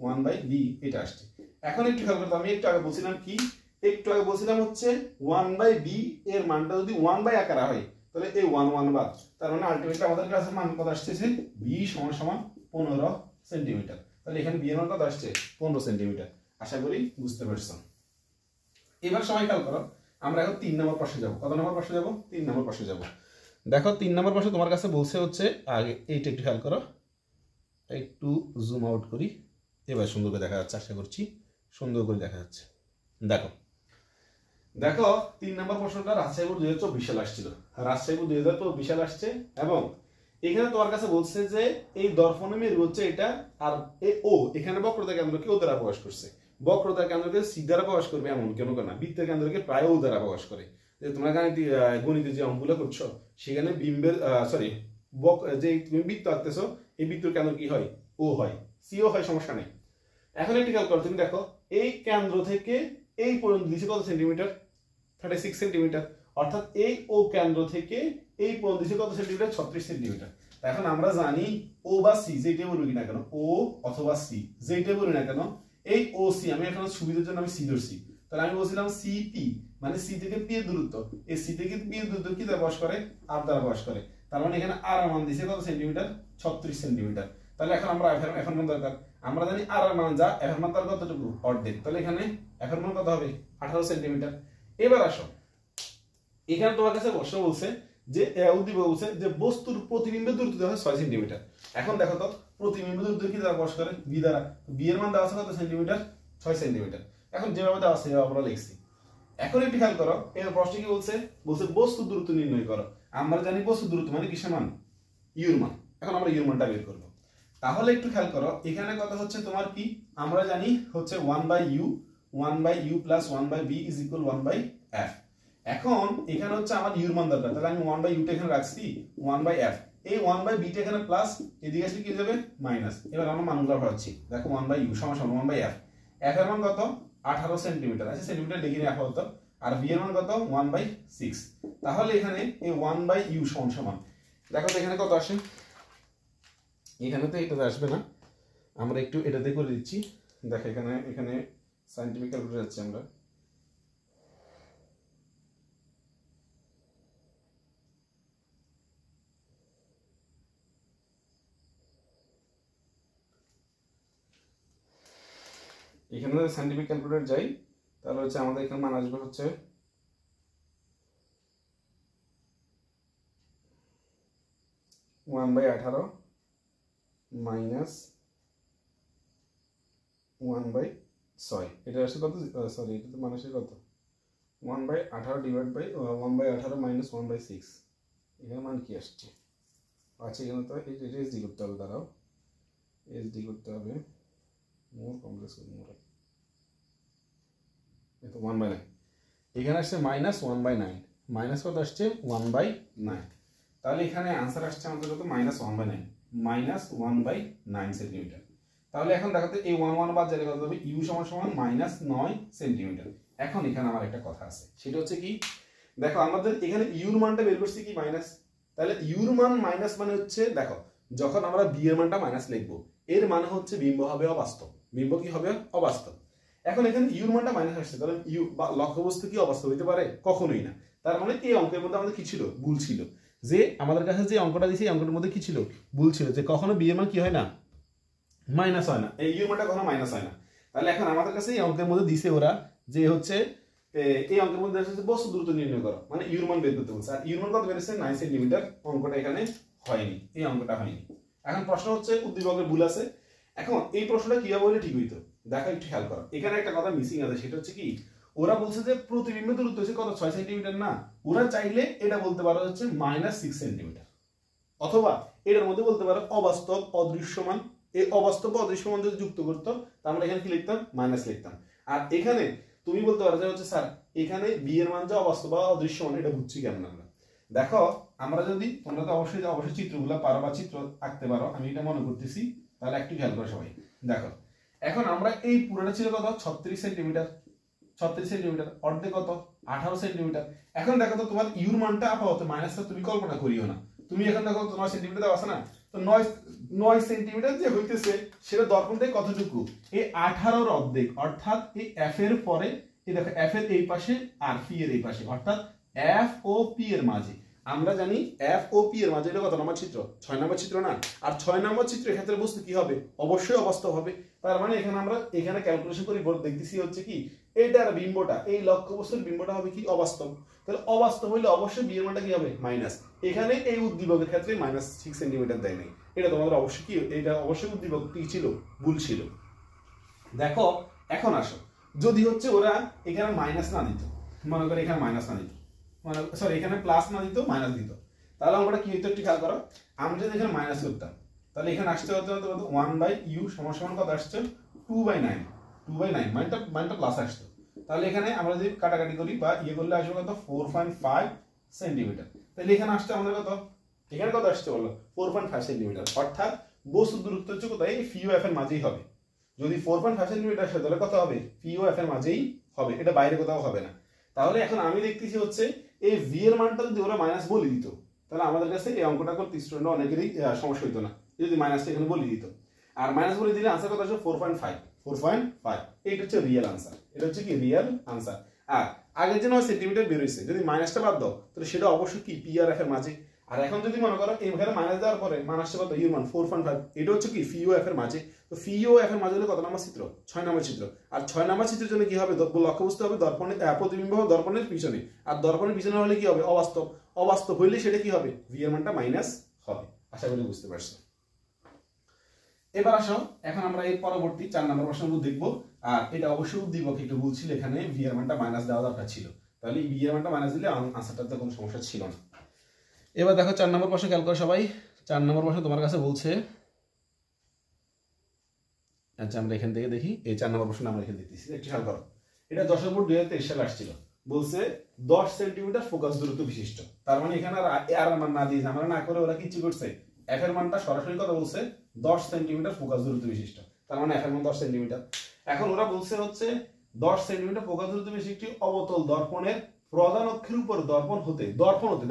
1/b, এটা আসছে। এখন একটু খেয়াল করতে, আমি একটু আগে বলছিলাম কি, একটু আগে বলছিলাম হচ্ছে 1/b এর মানটা যদি 1/a আকারে হয় তাহলে এই 1 বাদ। তার মানে আলটিমেটলি আমাদের কাছে মান কত আসছে, b = 15 সেন্টিমিটার। তাহলে এখানে b এর মান কত আসছে, 15 সেন্টিমিটার। আশা করি বুঝতে পারছো। এবার সবাই খেয়াল করো, আমরা এখন 3 নম্বর প্রশ্নে যাব। কত নম্বর প্রশ্নে যাব, 3 নম্বর প্রশ্নে যাব। দেখো 3 নম্বর প্রশ্ন তোমার কাছে বলছে হচ্ছে, আগে এইটা একটু খেয়াল করো, একটু জুম আউট করি, এবার সুন্দর করে দেখা যাচ্ছে, আশা করছি সুন্দর করে দেখা যাচ্ছে। দেখো দেখো 3 নম্বর প্রশ্নটা রাজশাহী বোর্ড 2024 সালে আসছিল, রাজশাহী বোর্ড 2024 সালে আসছে। এবং এখানে তোমার কাছে বলছে যে এই দর্পণে মেরু হচ্ছে এটা, আর ও এখানে বক্রতা কেন্দ্রকে ও দ্বারা প্রকাশ করছে। বক্রতার কেন্দ্রকে সি দ্বারা প্রকাশ করবে এমন কেন না, বৃত্তের কেন্দ্রকে প্রায় ও দ্বারা প্রকাশ করে। যে তোমরা গণিতে যে অঙ্কগুলো করছো সেখানে বিম্বের সরি যে তুমি বৃত্ত আঁকতেছো, এই বৃত্তের কেন্দ্র কি হয়, ও হয়, সিও হয়, সমস্যা নেই। এখন একটু খেয়াল করো, তুমি দেখো এই কেন্দ্র থেকে এই পর্যন্ত দিচ্ছে কত সেন্টিমিটার, 36 সেন্টিমিটার। অর্থাৎ এই ও কেন্দ্র থেকে এই পর্যন্ত দিচ্ছে কত সেন্টিমিটার, 36 সেন্টিমিটার। এখন আমরা জানি ও বা সি যেটা বলি না কেন, ও অথবা সি যেটা বলি না কেন, এই ও সি আমি এখন সুবিধার জন্য আমি সি ধরছি। তাহলে আমি বলছিলাম সিপি মানে সি থেকে পি এর দূরত্ব, এই সি থেকে পি এর দূরত্ব কি দ্বারা প্রকাশ করে, আর দ্বারা প্রকাশ করে। তার মানে এখানে আর মান দিছে কত সেন্টিমিটার, 36 সেন্টিমিটার। তাহলে এখন আমরা এফ এর মান দরকার, আমরা জানি আর এর মান যা, এফ এর মান তার কতটুকু, অর্ধেক। তাহলে এখানে এফ এর মান কত হবে, 18 সেন্টিমিটার। এবার আসো, এখানে তোমার কাছে প্রশ্ন বলছে যে উদ্দীপক বলছে যে বস্তুর প্রতিবিম্বের দূরত্ব দেওয়া হয় 6 সেন্টিমিটার। এখন দেখো তো প্রতিবিম্বের দূরত্ব কি দ্বারা প্রকাশ করে, বি দ্বারা। বি এর মান দেওয়া আছে কত সেন্টিমিটার, 6 সেন্টিমিটার। এখন যেভাবে দেওয়া আছে সেভাবে আমরা লিখছি। এখন একটু খেয়াল করো, এই প্রশ্ন কি বলছে, বলছে বস্তুর দূরত্ব নির্ণয় করো। আমরা জানি বস্তুর দূরত্ব মানে কিসের মান, ইউর মান। এখন আমরা ইউর মানটা বের করব। তাহলে একটু খেয়াল করো, এখানে কথা হচ্ছে তোমার কি, আমরা জানি হচ্ছে 1/u + 1/b = 1/f। এখন এখানে হচ্ছে আমার ইউর মান দরকার, তাহলে আমি 1/u টা এখানে রাখছি, 1/f। এই 1/b টা এখানে প্লাস, এদিকে আসলে কি হয়ে যাবে, মাইনাস। এবার আমরা মানগুলো ভাবছি, দেখো 1/u = 1/f। f এর মান কত, 18 সেন্টিমিটার আছে, সেন্টিমিটার লিখে নিই আপাতত। আর b এর মান কত, 1/6। তাহলে এখানে এই 1/u সমান, দেখো তো এখানে কত আসে, এখানে তো এটা আসবে না, আমরা একটু এটাতে করে দিচ্ছি। দেখো এখানে এখানে সায়েন্টিফিক ক্যালকুলেটর যাচ্ছি আমরা, এখানে যদি সায়েন্টিফিক ক্যালকুলেটর যাই তাহলে হচ্ছে আমাদের এখানে মান আসবে হচ্ছে 1/18 মাইনাস 1/6। এটা আসছে কত, সরি এটা তো মান আসে কত, 1/18 ডিভাইড বাই 1/18 মাইনাস 1/6। এখানে মান কি আসছে, আচ্ছা এখানে তো এটা এসডি করতে হবে, দাঁড়াও এসডি করতে হবে, মোর কমপ্লেক্স মোর এটা 1/9 এখানে আসছে -1/9 মাইনাস কত আসছে 1/9 তাহলে এখানে आंसर আসছে আমাদের কত -1/9 -1/9 সেন্টিমিটার তাহলে এখন দেখো তো এই 1 1 বাদ যাবে কত হবে u -9 সেন্টিমিটার এখন এখানে আমার একটা কথা আছে সেটা হচ্ছে কি দেখো আমাদের এখানে u এর মানটা বের করছি কি মাইনাস তাহলে u এর মান মাইনাস মানে হচ্ছে দেখো যখন আমরা b এর মানটা মাইনাস লিখব এর মানে হচ্ছে বিম্ব হবে অবাস্তব বিম্ব কি হবে অবাস্তব এখন এখানে u এর মানটা মাইনাস আসছে তাহলে u বা লক্ষ্যবস্তু কি অবাস্তব হতে পারে কখনোই না তার মানে এই অঙ্কের মধ্যে আমাদের কি ছিল ভুল ছিল যে আমাদের কাছে যে অঙ্কটা দিয়েছি অঙ্কের মধ্যে কি ছিল ভুল ছিল যে কখনো b এর মান কি হয় না মাইনাস হয় না এই u এর মানটা কখনো মাইনাস হয় না তাহলে এখন আমাদের কাছে এই অঙ্কের মধ্যে দিছে ওরা যে হচ্ছে এই অঙ্কের মধ্যে আছে যে বস্তু দ্রুত নির্ণয় করো মানে u এর মান বের করতে বলছে আর u এর মান কত বেরিয়েছে 9 সেন্টিমিটার অঙ্কটা এখানে হয়নি এই অঙ্কটা হয়নি এখন প্রশ্ন হচ্ছে উদ্দীপকের ভুল আছে এখন এই প্রশ্নটা কিভাবে বলে ঠিক হইতো দেখো একটু খেয়াল করো এখানে একটা কথা মিসিং আছে সেটা হচ্ছে কি ওরা বলছে যে প্রতিবিম্বের দূরত্ব হচ্ছে কত 6 সেন্টিমিটার না ওরা চাইলে এটা বলতে পারো হচ্ছে -6 সেন্টিমিটার অথবা এটার মধ্যে বলতে পারো অবাস্তব অদৃশ্যমান এই অবাস্তব অদৃশ্যমান যদি যুক্ত করতো তাহলে আমরা এখানে কি লিখতাম মাইনাস লিখতাম আর এখানে তুমি বলতে পারো যে হচ্ছে স্যার এখানে b এর মান যে অবাস্তব বা অদৃশ্যমান এটা বুঝছি কেমন আমরা দেখো আমরা যদি তোমরা তো অবশ্যই চিত্রগুলো পারো বা চিত্র আঁকতে পারো আমি এটা মনে করতেছি তাহলে একটু খেয়াল করো সবাই দেখো এখন আমরা এই পুরোটা ছিল কত 36 সেন্টিমিটার 36 সেন্টিমিটার অর্ধেক কত 18 সেন্টিমিটার এখন দেখো তো তোমার ইউর মানটা আপাতত মাইনাসটা তুমি কল্পনা করিও না তুমি এখন দেখো 9 সেন্টিমিটার দেওয়া আছে না তো 9 সেন্টিমিটার যে হইতেছে সেটা দর্পণ থেকে কতটুকু এই 18 এর অর্ধেক অর্থাৎ এই f এর পরে এই দেখো f এর এই পাশে আর p এর এই পাশে অর্থাৎ f ও p এর মাঝে আমরা জানি f ও p এর মাঝে এটা কত নম্বর চিত্র 6 নম্বর চিত্র না আর 6 নম্বর চিত্রের ক্ষেত্রে বস্তু কি হবে অবশ্যই অবাস্তব হবে তার মানে এখানে আমরা এখানে ক্যালকুলেশন করি দেখতেছি হচ্ছে কি এটার বিম্বটা এই লক্ষ্যবস্তুর বিম্বটা হবে কি অবাস্তব তাহলে অবাস্তব হইলে অবশ্যই b এর মানটা কি হবে মাইনাস এখানে এই উদ্দীপকের ক্ষেত্রে -6 সেন্টিমিটার দেয় নাই এটা তোমাদের অবশ্যই কি এটা অবশ্যই উদ্দীপক কি ছিল ভুল ছিল দেখো এখন আসো যদি হচ্ছে ওরা এখানে মাইনাস না দিত মনে করে এখানে মাইনাস না দিত মানে সরি এখানে প্লাস না দিত মাইনাস দিত তাহলে আমরা কি হইতো একটু খেয়াল করো আমরা যদি এখানে মাইনাস করতাম তাহলে এখানে আসতে হতো 1/u সমান কত আসছে 2/9 2/9 মানটা প্লাস আসতো তাহলে এখানে আমরা যদি কাটাকাটি করি বা ইয়ে করলে আসবে কত 4.5 সেন্টিমিটার তাহলে এখানে আসছে আমাদের কত এখানে কত আসছে বলো 4.5 সেন্টিমিটার অর্থাৎ বস্তুর দূরত্ব হচ্ছে কোথায় এই ফি ও এফ এর মাঝেই হবে যদি 4.5 সেন্টিমিটার আসে তাহলে কত হবে ফি ও এফ এর মাঝেই হবে এটা বাইরে কোথাও হবে না তাহলে এখন আমি দেখতেছি হচ্ছে এই ভি এর মানটা যদি ওরা মাইনাস বলে দিত তাহলে আমাদের কাছে এই অঙ্কটা করতে স্টুডেন্ট অনেকেরই সমস্যা হইতো না যদি মাইনাসটা এখানে বলে দিত আর মাইনাস বলে দিলে আনসার কত আসবে 4.5 এইটা হচ্ছে রিয়েল আনসার এটা হচ্ছে কি রিয়েল আনসার আর আগের যে 9 সেন্টিমিটার বের হইছে যদি মাইনাসটা বাদ দাও তাহলে সেটা অবশ্যই কি পি আর এফ এর মাঝে আর এখন যদি মনে করো এইখানে মাইনাস দেওয়ার পরে মাইনাসটা কত ইউর মান 4.5 এটা হচ্ছে কি ফি ও এফ এর মাঝে তো ফি ও এফ এর মাঝে হলে কত নম্বর চিত্র 6 নম্বর চিত্র আর 6 নম্বর চিত্রের জন্য কি হবে লক্ষ্যবস্তু হবে দর্পণের প্রতিবিম্ব হবে দর্পণের পিছনে আর দর্পণের পিছনে হলে কি হবে অবাস্তব হইলে সেটা কি হবে ভি এর মানটা মাইনাস হবে আশা করি বুঝতে পারছো এবার আসো এখন আমরা এই পরবর্তী 4 নম্বর প্রশ্নগুলো দেখব আর এটা অবশ্যই উদ্দীপক একটু ভুল ছিল এখানে ভি এর মানটা মাইনাস দেওয়া দরকার ছিল তাহলে ভি এর মানটা মাইনাস দিলে আনসারটাতে কোনো সমস্যা ছিল না এবার দেখো 4 নম্বর প্রশ্ন খেয়াল করো সবাই 4 নম্বর প্রশ্ন তোমার কাছে বলছে আচ্ছা আমরা এখান থেকে দেখি এই 4 নম্বর প্রশ্ন আমরা এখানে দেখতেছি একটু খেয়াল করো এটা 10 ফুট 2023 সালে আসছিল বলছে 10 সেন্টিমিটার ফোকাস দূরত্ব বিশিষ্ট তার মানে এখানে আর মান না দিয়ে আমরা না করে ওরা কি করছে এফ এর মানটা সরাসরি কথা বলছে 10 সেন্টিমিটার ফোকাস দূরত্ব বিশিষ্ট তার মানে এফ এর মান 10 সেন্টিমিটার এখন ওরা বলছে হচ্ছে 10 সেন্টিমিটার ফোকাস দূরত্ব বিশিষ্ট অবতল দর্পণের প্রধান অক্ষের উপর দর্পণ হতে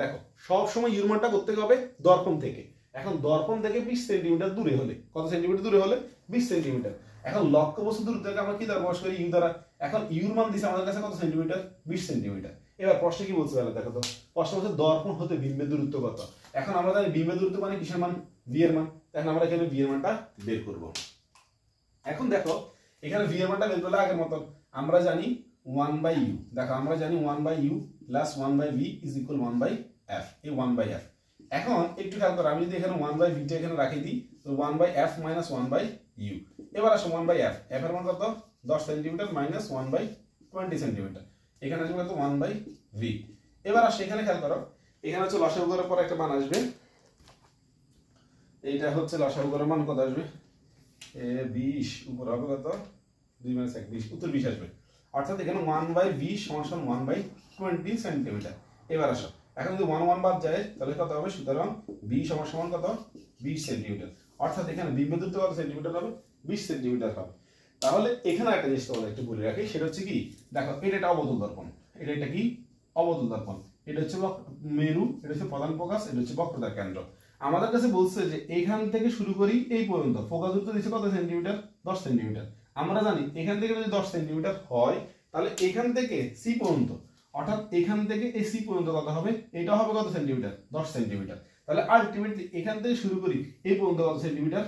দেখো সব সময় ইউর মানটা করতে হবে দর্পণ থেকে এখন দর্পণ থেকে 20 সেন্টিমিটার দূরে হলে কত সেন্টিমিটার দূরে হলে 20 সেন্টিমিটার এখন লক্ষ্যবস্তু দূরত্বকে আমরা কি দ্বারা প্রকাশ করি ইউ দ্বারা এখন ইউর মান দিছে আমাদের কাছে কত সেন্টিমিটার 20 সেন্টিমিটার এবার প্রশ্ন কি বলছে বলে দেখো তো প্রশ্ন হচ্ছে দর্পণ হতে বিম্বের দূরত্ব কত এখন আমরা জানি বিম্বের দূরত্ব মানে কিসের মান ভি এর মান এখন আমরা এখানে ভি এর মানটা বের করব এখন দেখো এখানে ভি এর মানটা বের করলে আগের মত আমরা জানি 1/u দেখো আমরা জানি 1/u plus 1/v is equal 1/f এই 1/f এখন একটু খেয়াল করো আমি যদি এখানে 1/v টা এখানে রাখি দিই তো 1/f মাইনাস 1/u এবার আসো 1/f f এর মান কত 10 সেন্টিমিটার মাইনাস 1/20 সেন্টিমিটার এখানে আসবে কত 1/v এবার আসো এখানে খেয়াল করো এখানে হচ্ছে লসাগু করার পর একটা মান আসবে এইটা হচ্ছে লসাগু করার মান কত আসবে 20 উপর হবে কত 2 - 1 20 উত্তর 20 আসবে অর্থাৎ এখানে 1/20 সমান 1/20 সেন্টিমিটার এবার আসো এখন যদি 1 1 বাদ যায় তাহলে কত হবে সুতরাং b সমান কত 20 সেন্টিমিটার অর্থাৎ এখানে বিম্ব দূরত্ব কত সেন্টিমিটার হবে 20 সেন্টিমিটার হবে তাহলে এখানে একটা জিনিস তোমাদের একটু বলে রাখি সেটা হচ্ছে কি দেখো এটা অবতল দর্পণ এটা কি অবতল দর্পণ এটা হচ্ছে মেরু এটা হচ্ছে প্রধান ফোকাস এটা হচ্ছে বক্রতার কেন্দ্র আমাদের কাছে বলছে যে এখান থেকে শুরু করি এই পর্যন্ত ফোকাস দূরত্ব দিচ্ছে কত সেন্টিমিটার 10 সেন্টিমিটার আমরা জানি এখান থেকে যদি 10 সেন্টিমিটার হয় তাহলে এখান থেকে সি পর্যন্ত অর্থাৎ এখান থেকে এই সি পর্যন্ত কত হবে এটা হবে কত সেন্টিমিটার 10 সেন্টিমিটার তাহলে আলটিমেটলি এখান থেকে শুরু করি এই পর্যন্ত কত সেন্টিমিটার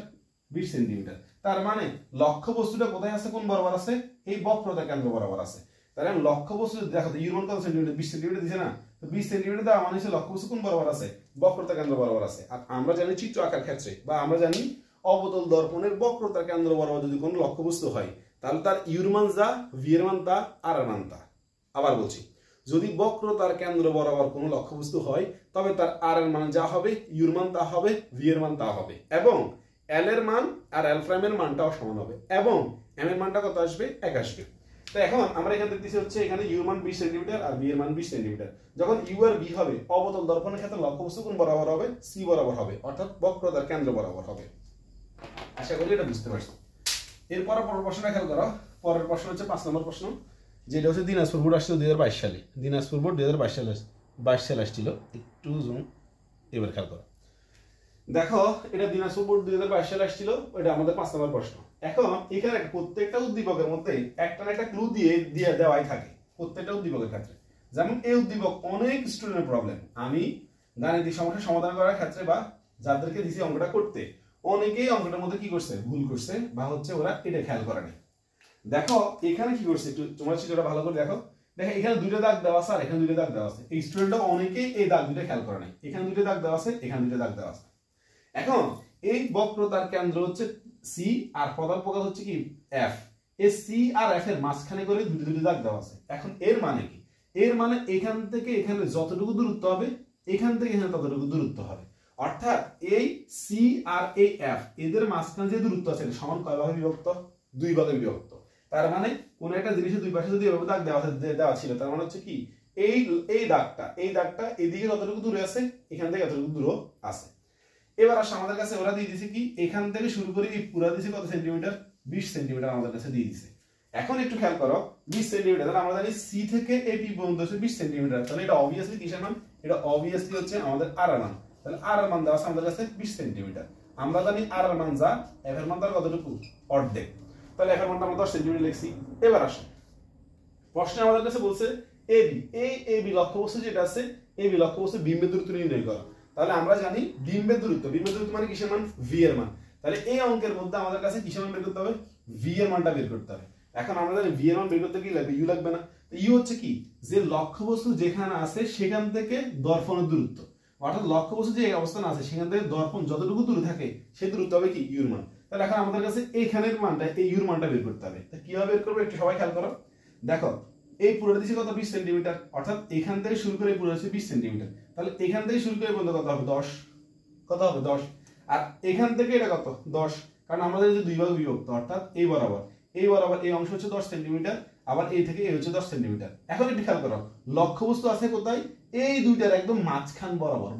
20 সেন্টিমিটার তার মানে লক্ষ্য বস্তুটা কোথায় আছে কোন বরাবর আছে এই বক্রতার কেন্দ্র বরাবর আছে তাহলে আমি লক্ষ্য বস্তু দেখো তো ইউর মান কত সেন্টিমিটার 20 সেন্টিমিটার দিছে না তো 20 সেন্টিমিটার দেওয়া মানে হচ্ছে লক্ষ্য বস্তু কোন বরাবর আছে বক্রতার কেন্দ্র বরাবর আছে আর আমরা জানি চিত্র আঁকার ক্ষেত্রে বা আমরা জানি অবতল দর্পণের বক্রতার কেন্দ্র বরাবর যদি কোনো লক্ষ্য বস্তু হয় তাহলে তার ইউর মান যা ভি এর মান তা আর এর মান তা আবার বলছি যদি বক্রতার কেন্দ্র বরাবর কোনো লক্ষ্যবস্তু হয় তবে তার আর এর মান যা হবে ইউর মান তা হবে ভি এর মান তা হবে এবং এল এর মান আর এল প্রাইমের মানটাও সমান হবে এবং এম এর মানটা কত আসবে 1 আসবে তো এখন আমরা এখানে দেখতেছি হচ্ছে এখানে ইউ মান 20 সেন্টিমিটার আর ভি এর মান 20 সেন্টিমিটার যখন ইউ আর ভি হবে অবতল দর্পণের ক্ষেত্রে লক্ষ্যবস্তু কোন বরাবর হবে সি বরাবর হবে অর্থাৎ বক্রতার কেন্দ্র বরাবর হবে আশা করি এটা বুঝতে পারছো এরপর পরের প্রশ্নটা খেয়াল করো পরের প্রশ্ন হচ্ছে 5 নম্বর প্রশ্ন যেটা হচ্ছে দিনাজপুর বোর্ড আসছিল 2022 সালে দিনাজপুর বোর্ড 2022 সালে আসছিল একটু জুম এবার খেয়াল করো দেখো এটা দিনাজপুর বোর্ড 2022 সালে আসছিল এটা আমাদের 5 নম্বর প্রশ্ন এখন এখানে প্রত্যেকটা উদ্দীপকের মধ্যে একটা না একটা ক্লু দিয়ে দেওয়াই থাকে প্রত্যেকটা উদ্দীপকের ক্ষেত্রে যেমন এই উদ্দীপক অনেক স্টুডেন্টের প্রবলেম আমি গাণিতিক সমস্যা সমাধান করার ক্ষেত্রে বা যাদেরকে দিছি অঙ্কটা করতে অনেকেই অঙ্কটার মধ্যে কি করছে ভুল করছে বা হচ্ছে ওরা এটা খেয়াল করে না দেখো এখানে কি করছে একটু তোমরা চিত্রটা ভালো করে দেখো এখানে দুইটা দাগ দেওয়া আছে আর এখানে দুইটা দাগ দেওয়া আছে এই স্টুডেন্টরা অনেকেই এই দাগ দুইটা খেয়াল করে নাই এখানে দুইটা দাগ দেওয়া আছে এখানে দুইটা দাগ দেওয়া আছে এখন এই বক্রতার কেন্দ্র হচ্ছে সি আর প্রধান ফোকাস হচ্ছে কি এফ এই সি আর এফ এর মাঝখানে করে দুটো দাগ দেওয়া আছে এখন এর মানে কি এর মানে এখান থেকে এখানে যতটুকু দূরত্ব হবে এখান থেকে এখানে ততটুকু দূরত্ব হবে অর্থাৎ এই সি আর এই এফ এদের মাঝখানে যে দূরত্ব আছে এটা সমান কয় ভাগে বিভক্ত 2 ভাগে বিভক্ত তার মানে কোন একটা জিনিসের দুই পাশে যদি এভাবে দাগ দেওয়া ছিল তার মানে হচ্ছে কি এই দাগটা এদিকে যতটুকু দূরে আছে এখান থেকে এতটুকু দূর আছে এবার আসলে আমাদের কাছে ওরা দিয়ে দিয়েছে কি এখান থেকে শুরু করে এই পুরো দিয়েছে কত সেন্টিমিটার 20 সেন্টিমিটার আমাদের কাছে দিয়ে দিয়েছে এখন একটু খেয়াল করো 20 সেন্টিমিটার তাহলে আমরা জানি সি থেকে এই পি পর্যন্ত হচ্ছে 20 সেন্টিমিটার তাহলে এটা অবভিয়াসলি কিসের মান এটা অবভিয়াসলি হচ্ছে আমাদের আর এর মান তাহলে আর এর মান দেওয়া আছে আমাদের কাছে 20 সেন্টিমিটার আমরা জানি আর এর মান যা এফ এর মান তার কতটুকু অর্ধেক তাহলে এফ এর মানটা আমরা 10 সেন্টিমিটার লিখছি এবার আসো প্রশ্নে আমাদের কাছে বলছে এবি এবি লক্ষ্যবস্তু যেটা আছে এবি লক্ষ্যবস্তু বিম্বের দূরত্ব নির্ণয় করা তাহলে আমরা জানি বিম্বের দূরত্ব মানে কিসের মান ভি এর মান তাহলে এই অঙ্কের মধ্যে আমাদের কাছে কিসের মান বের করতে হবে ভি এর মানটা বের করতে হবে এখন আমরা জানি ভি এর মান বের করতে কি লাগবে ইউ লাগবে না তো ইউ হচ্ছে কি যে লক্ষ্যবস্তু যেখানে আছে সেখান থেকে দর্পণের দূরত্ব অর্থাৎ লক্ষ্যবস্তু যে অবস্থানে আছে সেখান থেকে দর্পণ যতটুকু দূরে থাকে সেই দূরত্ব হবে কি ইউর মান তাহলে এখন আমাদের কাছে এইখানের মানটা এই ইউর মানটা বের করতে হবে তা কিভাবে বের করবো একটু সবাই খেয়াল করো দেখো এই পুরোটা দিচ্ছে কত 20 সেন্টিমিটার অর্থাৎ এখান থেকে শুরু করে পুরো হচ্ছে 20 সেন্টিমিটার তাহলে এখান থেকে শুরু করে পর্যন্ত কত হবে 10 কত হবে 10 আর এখান থেকে এটা কত 10 কারণ আমাদের যে দুই ভাগ বিভক্ত অর্থাৎ এই বরাবর এই অংশ হচ্ছে 10 সেন্টিমিটার আবার এই থেকে এই হচ্ছে 10 সেন্টিমিটার এখন একটু খেয়াল করো লক্ষ্যবস্তু আছে কোথায় এই দুইটার একদম মাঝখান বরাবর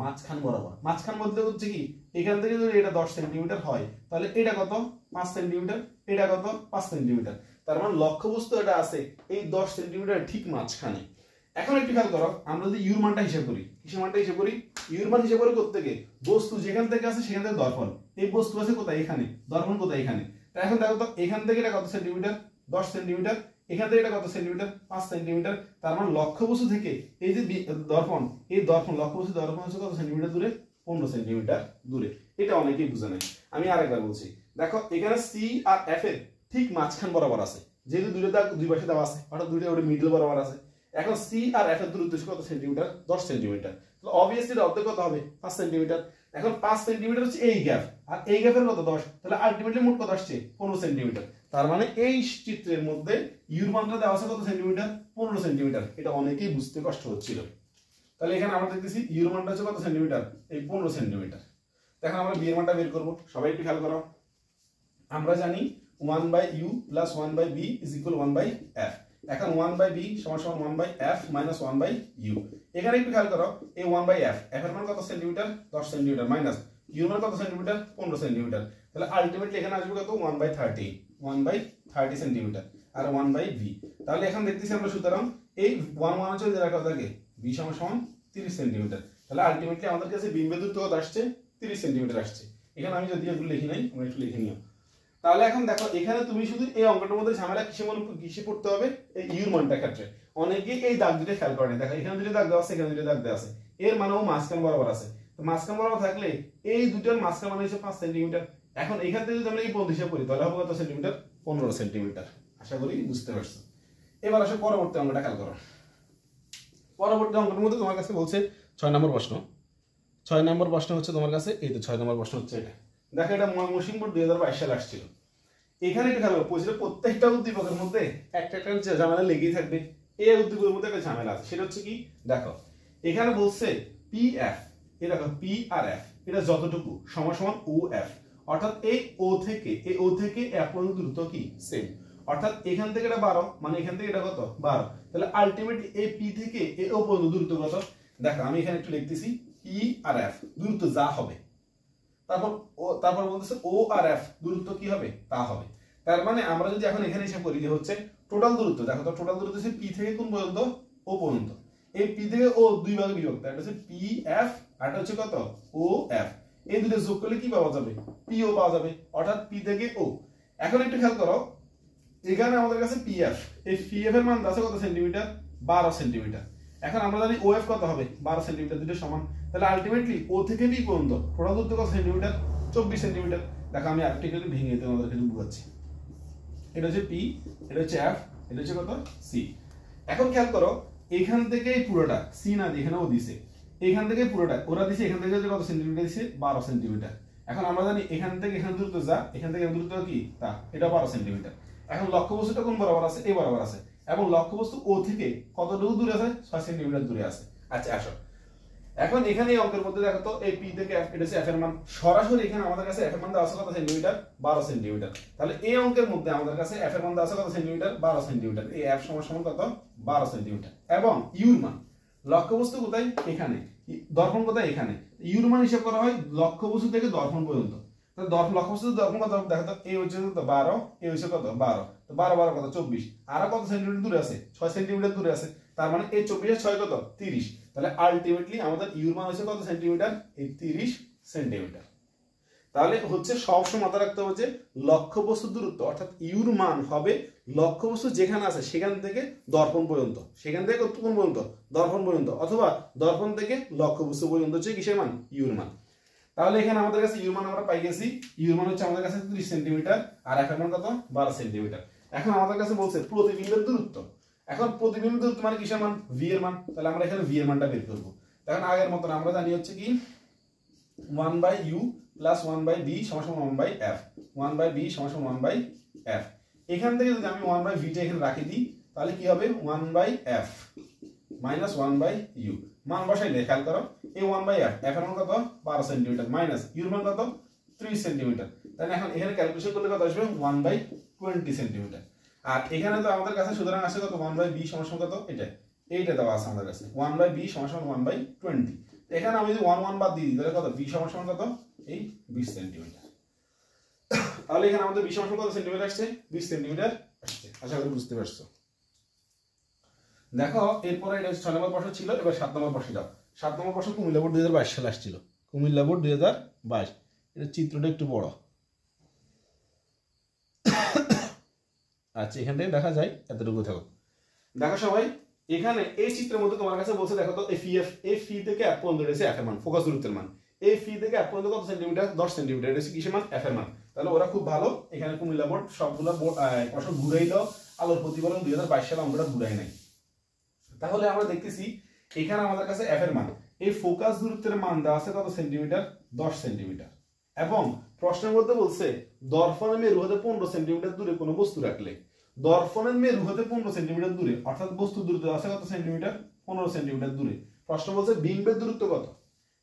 মাঝখান বলতে হচ্ছে কি এখান থেকে যদি এটা 10 সেন্টিমিটার হয় তাহলে এটা কত 5 সেন্টিমিটার এটা কত 5 সেন্টিমিটার তার মানে লক্ষ্যবস্তু এটা আছে এই 10 সেন্টিমিটার ঠিক মাঝখানে এখন একটু খেয়াল করো আমরা যদি ইউর মানটা হিসাব করি কিসের মানটা হিসাব করি ইউর মান হিসাব করে করতে গিয়ে বস্তু যেখান থেকে আছে সেখান থেকে দর্পণ এই বস্তু আছে কোথায় এখানে দর্পণ কোথায় এখানে তা এখন দেখো তো এখান থেকে এটা কত সেন্টিমিটার 10 সেন্টিমিটার এখান থেকে এটা কত সেন্টিমিটার 5 সেন্টিমিটার তার মানে লক্ষ্যবস্তু থেকে এই যে দর্পণ এই দর্পণ লক্ষ্যবস্তু দর্পণ হচ্ছে কত সেন্টিমিটার দূরে 15 সেন্টিমিটার দূরে এটা অনেকেই বুঝে নাই আমি আরেকবার বলছি দেখো এখানে সি আর এফ এর ঠিক মাঝখান বরাবর আছে যেহেতু দুই পাশে দেওয়া আছে অর্থাৎ দুইটা ওটা মিডল বরাবর আছে এখন সি আর এফ এর দূরত্ব কত সেন্টিমিটার 10 সেন্টিমিটার তাহলে অবভিয়াসলি অর্ধেক কত হবে 5 সেন্টিমিটার এখন 5 সেন্টিমিটার হচ্ছে এই গ্যাপ আর এই গ্যাপের কত 10 তাহলে আলটিমেটলি মোট কত আসছে 15 সেন্টিমিটার তার মানে এই চিত্রের মধ্যে ইউর মানটা দেওয়া আছে কত সেন্টিমিটার 15 সেন্টিমিটার এটা অনেকেই বুঝতে কষ্ট হচ্ছিল তাহলে এখানে আমরা দেখতেছি ইউর মানটা হচ্ছে কত সেন্টিমিটার এই 15 সেন্টিমিটার এখন আমরা বি এর মানটা বের করব সবাই একটু খেয়াল করো আমরা জানি 1/u plus 1/b is equal 1/f। এখন 1/b সমান সমান 1/f মাইনাস 1/u। এখানে একটু খেয়াল করো, এই 1/f এর মান কত সেন্টিমিটার? 10 সেন্টিমিটার, মাইনাস u এর মান কত সেন্টিমিটার? 15 সেন্টিমিটার। তাহলে আলটিমেটলি এখানে আসবে কত? 1/30 সেন্টিমিটার আর 1/v। তাহলে এখন দেখতেছি আমরা সুতরাং এই 1 1 চলে রাখা থাকে v সমান সমান 30 সেন্টিমিটার। তাহলে আলটিমেটলি আমাদের কাছে বিম্বের দূরত্ব কত আসছে? 30 সেন্টিমিটার আসছে। এখানে আমি যদি এগুলো লিখি নাই, আমরা একটু লিখে নিও। তাহলে এখন দেখো এখানে তুমি শুধু এই অঙ্কটার মধ্যে ঝামেলা কিসে পড়তে হবে? এই ইউর মানটার ক্ষেত্রে। অনেকে এই দাগ দুটো খেয়াল করে না। দেখো এখানে দুটো দাগ দেওয়া আছে, এখানে দুটো দাগ দেওয়া আছে, এর মানেও মাঝখান বরাবর আছে। তো মাঝখান বরাবর থাকলে এই দুটোর মাঝখান মানে হচ্ছে 5 সেন্টিমিটার। এখন এখান থেকে যদি আমরা এই পথ হিসাব করি তাহলে হবে কত সেন্টিমিটার? 15 সেন্টিমিটার। আশা করি বুঝতে পারছো। এবার আসো পরবর্তী অঙ্কটা খেয়াল করো। পরবর্তী অঙ্কের মধ্যে তোমার কাছে বলছে 6 নম্বর প্রশ্ন। 6 নম্বর প্রশ্ন হচ্ছে তোমার কাছে, এই তো 6 নম্বর প্রশ্ন হচ্ছে এটা। দেখো এটা ময়মনসিংহ বোর্ড 2022 সালে আসছিল। এখানে একটা খেয়াল করো, প্রত্যেকটা উদ্দীপকের মধ্যে একটা ঝামেলা লেগেই থাকবে। এই উদ্দীপকের মধ্যে একটা ঝামেলা আছে, সেটা হচ্ছে কি? দেখো এখানে বলছে পি এফ, এই দেখো পি আর এফ এটা যতটুকু সমান সমান ও এফ, অর্থাৎ এই ও থেকে এফ পর্যন্ত দূরত্ব কি? সেম। অর্থাৎ এখান থেকে এটা 12, মানে এখান থেকে এটা কত? 12। তাহলে আলটিমেটলি এই পি থেকে এ ও পর্যন্ত দূরত্ব কত? দেখো আমি এখানে একটু লিখতেছি, পি আর এফ দূরত্ব যা হবে, তারপর বলতেছে ও আর এফ দূরত্ব কি হবে? তা হবে। তার মানে আমরা যদি এখন এখানে হিসাব করি যে হচ্ছে টোটাল দূরত্ব, দেখো তো টোটাল দূরত্ব হচ্ছে পি থেকে কোন পর্যন্ত? ও পর্যন্ত। এই পি থেকে ও দুই ভাগে বিভক্ত, একটা হচ্ছে পি এফ আর একটা হচ্ছে কত? ও এফ। এই দুটো যোগ করলে কি পাওয়া যাবে? পি ও পাওয়া যাবে, অর্থাৎ পি থেকে ও। এখন একটু খেয়াল করো, এখানে আমাদের কাছে পি এফ, এই পি এফ এর মান আছে কত সেন্টিমিটার? 12 সেন্টিমিটার। এখন আমরা জানি ও এফ কত হবে? 12 সেন্টিমিটার, দুটো সমান। তাহলে আলটিমেটলি ও থেকে বি পর্যন্ত টোটাল দূরত্ব কত সেন্টিমিটার? 24 সেন্টিমিটার। দেখো আমি আরেকটু একটু ভেঙে তোমাদেরকে বুঝাচ্ছি। এটা হচ্ছে পি, এটা হচ্ছে এফ, এটা হচ্ছে কত? সি। এখন খেয়াল করো এখান থেকে পুরোটা সি না দিয়ে এখানে ও দিছে, এখান থেকে পুরোটা ওরা দিছে, এখান থেকে কত সেন্টিমিটার দিছে? 12 সেন্টিমিটার। এখন আমরা জানি এখান থেকে এখানে দূরত্ব যা, এখান থেকে দূরত্ব কি তা, এটা 12 সেন্টিমিটার। এখন লক্ষ্যবস্তুটা কোন বরাবর আছে? এই বরাবর আছে, এবং লক্ষ্যবস্তু ও থেকে কতটুকু দূরে আছে? 6 সেন্টিমিটার দূরে আছে। আচ্ছা আসো এখন এখানে এই অঙ্কের মধ্যে দেখো তো এই পি থেকে এফ, এটা হচ্ছে এফ এর মান। সরাসরি এখানে আমাদের কাছে এফ এর মান দেওয়া আছে কত সেন্টিমিটার? 12 সেন্টিমিটার। তাহলে এই অঙ্কের মধ্যে আমাদের কাছে এফ এর মান দেওয়া আছে কত সেন্টিমিটার? 12 সেন্টিমিটার। এই এফ সমান সমান কত? 12 সেন্টিমিটার। এবং ইউর মান, লক্ষ্যবস্তু কোথায়? এখানে। দর্পণ কোথায়? এখানে। ইউর মান হিসাব করা হয় লক্ষ্যবস্তু থেকে দর্পণ পর্যন্ত। তাহলে লক্ষ্যবস্তু দর্পণ কত? দেখো তো এই হচ্ছে কত? 12, এই হচ্ছে কত? 12। তো 12 12 কত? 24। আর কত সেন্টিমিটার দূরে আছে? 6 সেন্টিমিটার দূরে আছে। তার মানে এই 24 আর 6 কত? 30। তাহলে আলটিমেটলি আমাদের ইউর মান হচ্ছে কত সেন্টিমিটার? এই 30 সেন্টিমিটার। তাহলে হচ্ছে সবসময় মাথায় রাখতে হবে যে লক্ষ্যবস্তু দূরত্ব, অর্থাৎ ইউর মান হবে লক্ষ্যবস্তু যেখানে আছে সেখান থেকে দর্পণ পর্যন্ত, সেখান থেকে কোন পর্যন্ত? দর্পণ পর্যন্ত, অথবা দর্পণ থেকে লক্ষ্যবস্তু পর্যন্ত হচ্ছে কিসের মান? ইউর মান। তাহলে এখানে আমাদের কাছে ইউর মান আমরা পাই গেছি। ইউর মান হচ্ছে আমাদের কাছে 30 সেন্টিমিটার আর এফ এর মান কত? 12 সেন্টিমিটার। এখন আমাদের কাছে বলছে প্রতিবিম্বের দূরত্ব। এখন প্রতিবিম্বের দূরত্ব মানে কিসের মান? ভি এর মান। তাহলে আমরা এখানে ভি এর মানটা বের করব। এখন আগের মতন আমরা জানি হচ্ছে কি 1/u প্লাস 1/b সমান সমান 1/f, 1/b সমান সমান 1/f। এখান থেকে যদি আমি 1/v টা এখানে রাখি দিই তাহলে কি হবে? 1/f minus 1/u। মান বসাইলে খেয়াল করো এই 1/f, f এর মান কত? 12 সেন্টিমিটার, মাইনাস ইউর মান কত? 30 সেন্টিমিটার। তাহলে এখন এখানে ক্যালকুলেশন করলে কত আসবে? 1/20 সেন্টিমিটার। আর এখানে তো আমাদের কাছে সুতরাং আসে কত? 1/b সমান সমান কত? এইটা দেওয়া আছে আমাদের কাছে 1/b সমান সমান 1/20। এখানে আমি যদি 1 1 বাদ দিয়ে দিই তাহলে কত? b সমান সমান কত? এই 20 সেন্টিমিটার। তাহলে এখানে আমাদের b সমান সমান কত সেন্টিমিটার আসছে? 20 সেন্টিমিটার আসছে। আশা করি বুঝতে পারছো। দেখো এরপরে এটা 6 নম্বর প্রশ্ন ছিল, এবার 7 নম্বর প্রশ্ন দাও। 7 নম্বর প্রশ্ন কুমিল্লা বোর্ড 2022 সালে আসছিল। কুমিল্লা বোর্ড 2022। এটা চিত্রটা একটু বড়। আচ্ছা এখান থেকে দেখা যায় এতটুকু থাকো। দেখো সবাই এখানে এই চিত্রের মধ্যে তোমার কাছে বলছে দেখো তো এই ফি থেকে এফ পর্যন্ত রয়েছে এফ এর মান, ফোকাস দূরত্বের মান। এই ফি থেকে এফ পর্যন্ত কত সেন্টিমিটার? 10 সেন্টিমিটার। এটা হচ্ছে কিসের মান? এফ এর মান। তাহলে ওরা খুব ভালো এখানে কুমিল্লা বোর্ড সবগুলো প্রশ্ন ঘুরাইল। আলোর প্রতিফলন 2022 সালে অঙ্কটা ঘুরাই নাই। তাহলে আমরা দেখতেছি এখানে আমাদের কাছে এফ এর মান, এই ফোকাস দূরত্বের মান দেওয়া আছে কত সেন্টিমিটার? 10 সেন্টিমিটার। এবং প্রশ্নের মধ্যে বলছে দর্পণের মেরু হতে 15 সেন্টিমিটার দূরে কোনো বস্তু রাখলে, দর্পণের মেরু হতে 15 সেন্টিমিটার দূরে, অর্থাৎ বস্তু দূরত্ব আছে কত সেন্টিমিটার? 15 সেন্টিমিটার দূরে। প্রশ্ন বলছে বিম্বের দূরত্ব কত?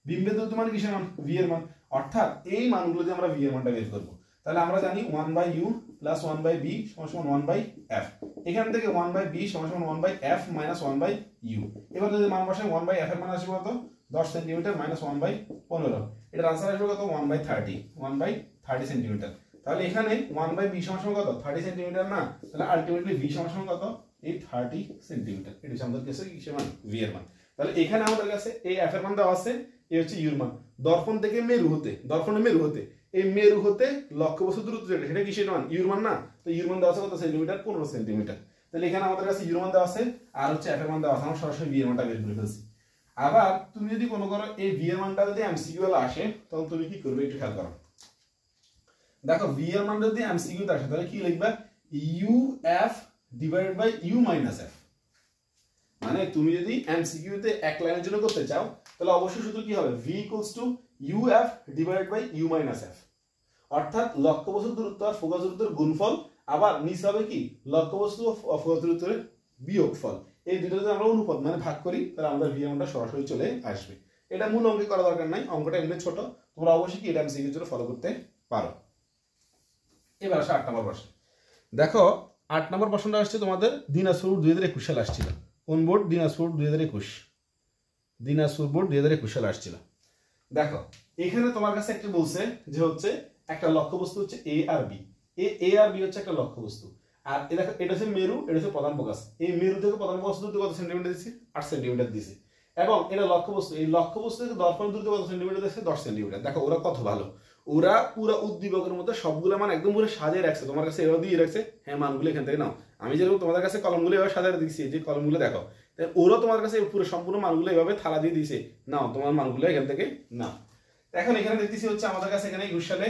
বিম্বের দূরত্ব মানে কিসের মান? ভি এর মান। অর্থাৎ এই মানগুলো দিয়ে আমরা ভি এর মানটা বের করব। তাহলে আমরা জানি 1/u প্লাস 1/b সমান 1/f। এখান থেকে 1/b সমান 1/f মাইনাস 1/u। এবার যদি মান বসাই 1/f এর মান আসবে কত 10 সেন্টিমিটার মাইনাস 1/15। এটার আনসার আসবে কত 1/30 সেন্টিমিটার। তাহলে এখানে 1/b সমান কত 30 সেন্টিমিটার না, তাহলে আলটিমেটলি v সমান কত এই 30 সেন্টিমিটার। এটা হচ্ছে আমাদের কাছে কিসের মান v এর মান। তাহলে এখানে আমাদের কাছে এই f এর মান দেওয়া আছে, এই হচ্ছে u এর মান। দর্পণ থেকে মেরু হতে, দর্পণে মেরু হতে, এই মেরু হতে লক্ষ্যবস্তু দূরত্ব যেটা সেটা কিসের মান u এর মান না, তো u এর মান দেওয়া আছে কত সেন্টিমিটার 15 সেন্টিমিটার। তাহলে এখানে আমাদের কাছে u এর মান দেওয়া আছে আর হচ্ছে f এর মান দেওয়া আছে, আমরা সরাসরি v এর মানটা বের করে ফেলছি। আবার তুমি যদি কোনো করো এই v এর মানটা যদি এমসিকিউ এ আসে তখন তুমি কি করবে একটু খেয়াল করো। দেখো v এর মান যদি এমসিকিউ তে আসে তাহলে কি লিখবা uf divided by u minus f। মানে তুমি যদি এমসিকিউ তে এক লাইনের জন্য করতে চাও তাহলে অবশ্যই সূত্র কি হবে v uf divided by u minus f। অর্থাৎ লক্ষ্যবস্তু দূরত্ব আর ফোকাস দূরত্বের গুণফল, আবার নিচে হবে কি লক্ষ্যবস্তু ও ফোকাস দূরত্বের বিয়োগফল। এই দুটো যদি আমরা অনুপাত মানে ভাগ করি তাহলে আমাদের v এর মানটা সরাসরি চলে আসবে। এটা মূল অঙ্কে করা দরকার নাই, অঙ্কটা এমনি ছোট, তোমরা অবশ্যই কি এটা এমসিকিউর জন্য ফলো করতে পারো। এবার আসে 8 নম্বর প্রশ্ন। দেখো 8 নম্বর প্রশ্নটা আসছে তোমাদের দিনাজপুর 2021 সালে আসছিল। কোন বোর্ড? দিনাজপুর 2021, দিনাজপুর বোর্ড 2021 সালে আসছিল। দেখো এখানে তোমার কাছে একটা বলছে যে হচ্ছে একটা লক্ষ্যবস্তু হচ্ছে এ আর বি, এ আর বি হচ্ছে একটা লক্ষ্যবস্তু, আর দেখো এটা হচ্ছে মেরু, এটা হচ্ছে প্রধান ফোকাস। এই মেরু থেকে প্রধান ফোকাস দূরত্ব কত সেন্টিমিটার দিয়েছি 8 সেন্টিমিটার দিয়েছি, এবং এটা লক্ষ্যবস্তু, এই লক্ষ্যবস্তু থেকে দর্পণ দূরত্ব কত সেন্টিমিটার দিয়েছে 10 সেন্টিমিটার। দেখো ওরা কত ভালো, ওরা পুরো উদ্দীপকের মধ্যে সবগুলো মান একদম পুরো সাজিয়ে রাখছে, তোমার কাছে এভাবে দিয়ে রাখছে হ্যাঁ মানগুলো এখান থেকে নাও। আমি যেরকম তোমাদের কাছে কলমগুলো এভাবে সাজিয়ে দিচ্ছি, যে কলমগুলো দেখো, ওরা তোমার কাছে পুরো সম্পূর্ণ মানগুলো এভাবে থালা দিয়ে দিয়েছে, নাও তোমার মানগুলো এখান থেকে নাও। এখন এখানে দেখতেছি হচ্ছে আমাদের কাছে এখানে 21 সালে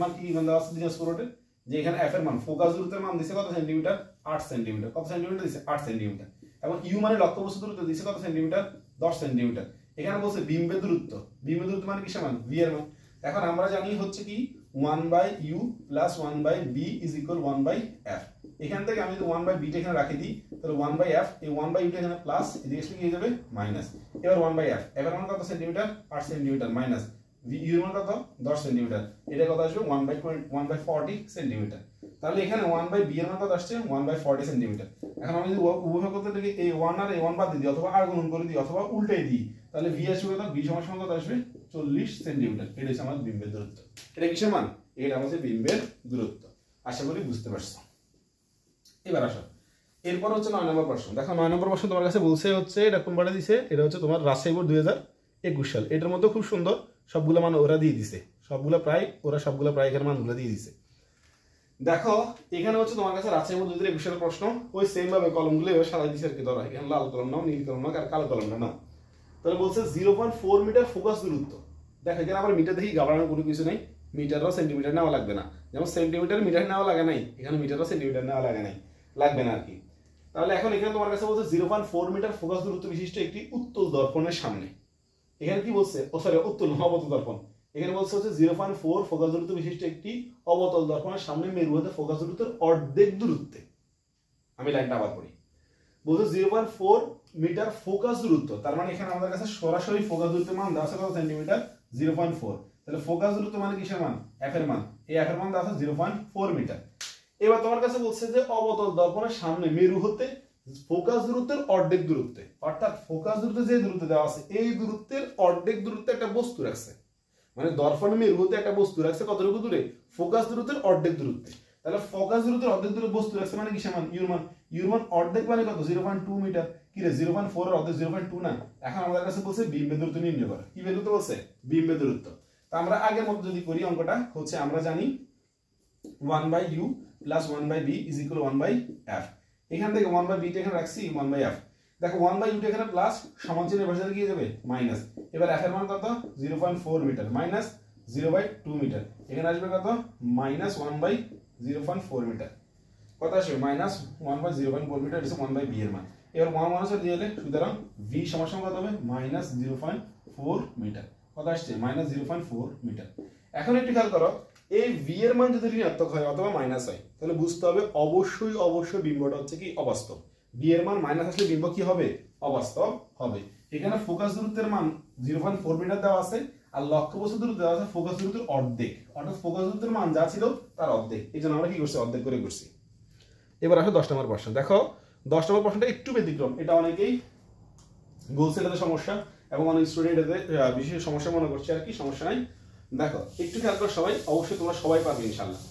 মান কি মান দেওয়া আছে দিনাজপুর রোডে, যে এখানে এফ এর মান ফোকাস দূরত্বের মান দিছে কত সেন্টিমিটার 8 সেন্টিমিটার। কত সেন্টিমিটার দিছে 8 সেন্টিমিটার। এবং ইউ মানে লক্ষ্যবস্তু দূরত্ব দিছে কত সেন্টিমিটার 10 সেন্টিমিটার। এখানে বলছে বিম্বের দূরত্ব, বিম্বের দূরত্ব মানে কিসের মান v এর মান। এখন আমরা জানি হচ্ছে কি 1/u plus 1/b is equal 1/f। এখান থেকে আমি যদি 1/b টা এখানে রাখি দিই তাহলে 1/f, এই 1/u টা এখানে প্লাস, এদিকে এসে কি হয়ে যাবে মাইনাস। এবার 1/f, এর মান কত সেন্টিমিটার 8 সেন্টিমিটার মাইনাস u এর মান কত 10 সেন্টিমিটার, এটা কত আসবে 1/40 সেন্টিমিটার। তাহলে এখানে 1/b এর মান কত আসছে 1/40 সেন্টিমিটার। এখন আমি যদি উভয় করতে থেকে এই 1 আর এই 1 বাদ দিই অথবা আর গুণন করে দিই অথবা উল্টাই দিই, তাহলে v আসবে কত v সমান কত আসবে 40 সেন্টিমিটার। এটা হচ্ছে আমার বিম্বের দূরত্ব। এটা কিসের মান? এটা হচ্ছে বিম্বের দূরত্ব। আশা করি বুঝতে পারছো। এবার আসো এরপর হচ্ছে 9 নম্বর প্রশ্ন। দেখো 9 নম্বর প্রশ্ন তোমার কাছে বলছে হচ্ছে এটা কোন বারে দিছে, এটা হচ্ছে তোমার রাজশাহী বোর্ড 2021 সাল। এটার মধ্যে খুব সুন্দর সবগুলো মান ওরা দিয়ে দিছে, সবগুলো প্রায় এখানে মানগুলো দিয়ে দিছে। দেখো এখানে হচ্ছে তোমার কাছে রাজশাহী বোর্ড 2021 সালের প্রশ্ন, ওই সেম ভাবে কলমগুলো এভাবে সাজাই দিছে আর কি। ধরো এখানে লাল কলম নাও, নীল কলম নাও, আর কালো কলমটা নাও। তাহলে বলছে 0.4 মিটার ফোকাস দূরত্ব। দেখো এখানে আবার মিটার দেখি ঘাবড়ানোর কোনো কিছু নেই, মিটার বা সেন্টিমিটার নেওয়া লাগবে না, যেমন সেন্টিমিটার মিটার নেওয়া লাগে নাই, এখানে মিটার বা সেন্টিমিটার নেওয়া লাগবে না আর কি। তাহলে এখন এখানে তোমার কাছে বলছে 0.4 মিটার ফোকাস দূরত্ব বিশিষ্ট একটি উত্তল দর্পণের সামনে। এখানে কি বলছে, উত্তল অবতল দর্পণ। এখানে বলছে হচ্ছে 0.4 ফোকাস দূরত্ব বিশিষ্ট একটি অবতল দর্পণের সামনে মেরু হতে ফোকাস দূরত্বের অর্ধেক দূরত্বে। আমি লাইনটা আবার পড়ি। বলছে 0.4 মিটার ফোকাস দূরত্ব, তার মানে এখানে আমাদের কাছে সরাসরি ফোকাস দূরত্বের মান দেওয়া আছে কত সেন্টিমিটার 0.4। তাহলে ফোকাস দূরত্ব মানে কিসের মান f এর মান, এই f এর মান দেওয়া আছে 0.4 মিটার। এবার তোমার কাছে বলছে যে অবতল দর্পণের সামনে মেরু হতে ফোকাস দূরত্বের অর্ধেক দূরত্বে, অর্থাৎ ফোকাস দূরত্বে যে দূরত্ব দেওয়া আছে এই দূরত্বের অর্ধেক দূরত্বে একটা বস্তু রাখছে, মানে দর্পণ মেরু হতে একটা বস্তু রাখছে কতটুকু দূরে ফোকাস দূরত্বের অর্ধেক দূরত্বে। তাহলে ফোকাস দূরত্বের অর্ধেক দূরে বস্তু রাখছে মানে কিসের মান ইউর মান অর্ধেক মানে কত 0.2 মিটার। কি রে 0.4 এর অর্ধেক 0.2 না। এখন আমাদের কাছে বলছে বিম্বের দূরত্ব নির্ণয় করো। কি বের করতে বলছে বিম্বের দূরত্ব। তো আমরা আগের মতো যদি করি অঙ্কটা হচ্ছে আমরা জানি 1/u plus 1/b is equal 1/f। এখান থেকে 1/b টা এখানে রাখছি 1/f। দেখো 1/u টা এখানে প্লাস সমান চিহ্নের পাশে গিয়ে যাবে মাইনাস। এবার f এর মান কত 0.4 মিটার মাইনাস 0/2 মিটার। এখানে আসবে কত মাইনাস 1/0.4 মিটার। কত আসবে মাইনাস 1/0.4 মিটার, এটা 1/b এর মান। এবার 1 1 দিয়ে দিলে সুতরাং v সমান কত হবে মাইনাস 0.4 মিটার। কত আসছে মাইনাস 0.4 মিটার। এখন একটু খেয়াল করো, এই v এর মান যদি ঋণাত্মক হয় অথবা মাইনাস হয় তাহলে বুঝতে হবে অবশ্যই বিম্বটা হচ্ছে কি অবাস্তব। v এর মান মাইনাস আসলে বিম্ব কি হবে অবাস্তব হবে। এখানে ফোকাস দূরত্বের মান 0.4 মিটার দেওয়া আছে আর লক্ষ্যবস্তু দূরত্ব দেওয়া আছে ফোকাস দূরত্বের অর্ধেক, অর্থাৎ ফোকাস দূরত্বের মান যা ছিল তার অর্ধেক। এই জন্য আমরা কি করছি, অর্ধেক করে করছি। এবার আসো 10 নম্বর প্রশ্ন। দেখো 10 নম্বর প্রশ্নটা একটু ব্যতিক্রম, এটা অনেকেই বলছে এটাতে সমস্যা এবং অনেক স্টুডেন্ট এটাতে বিশেষ সমস্যা মনে করছে আর কি, সমস্যা নাই। দেখো একটু খেয়াল করো সবাই, অবশ্যই তোমরা সবাই পারবে ইনশাল্লাহ।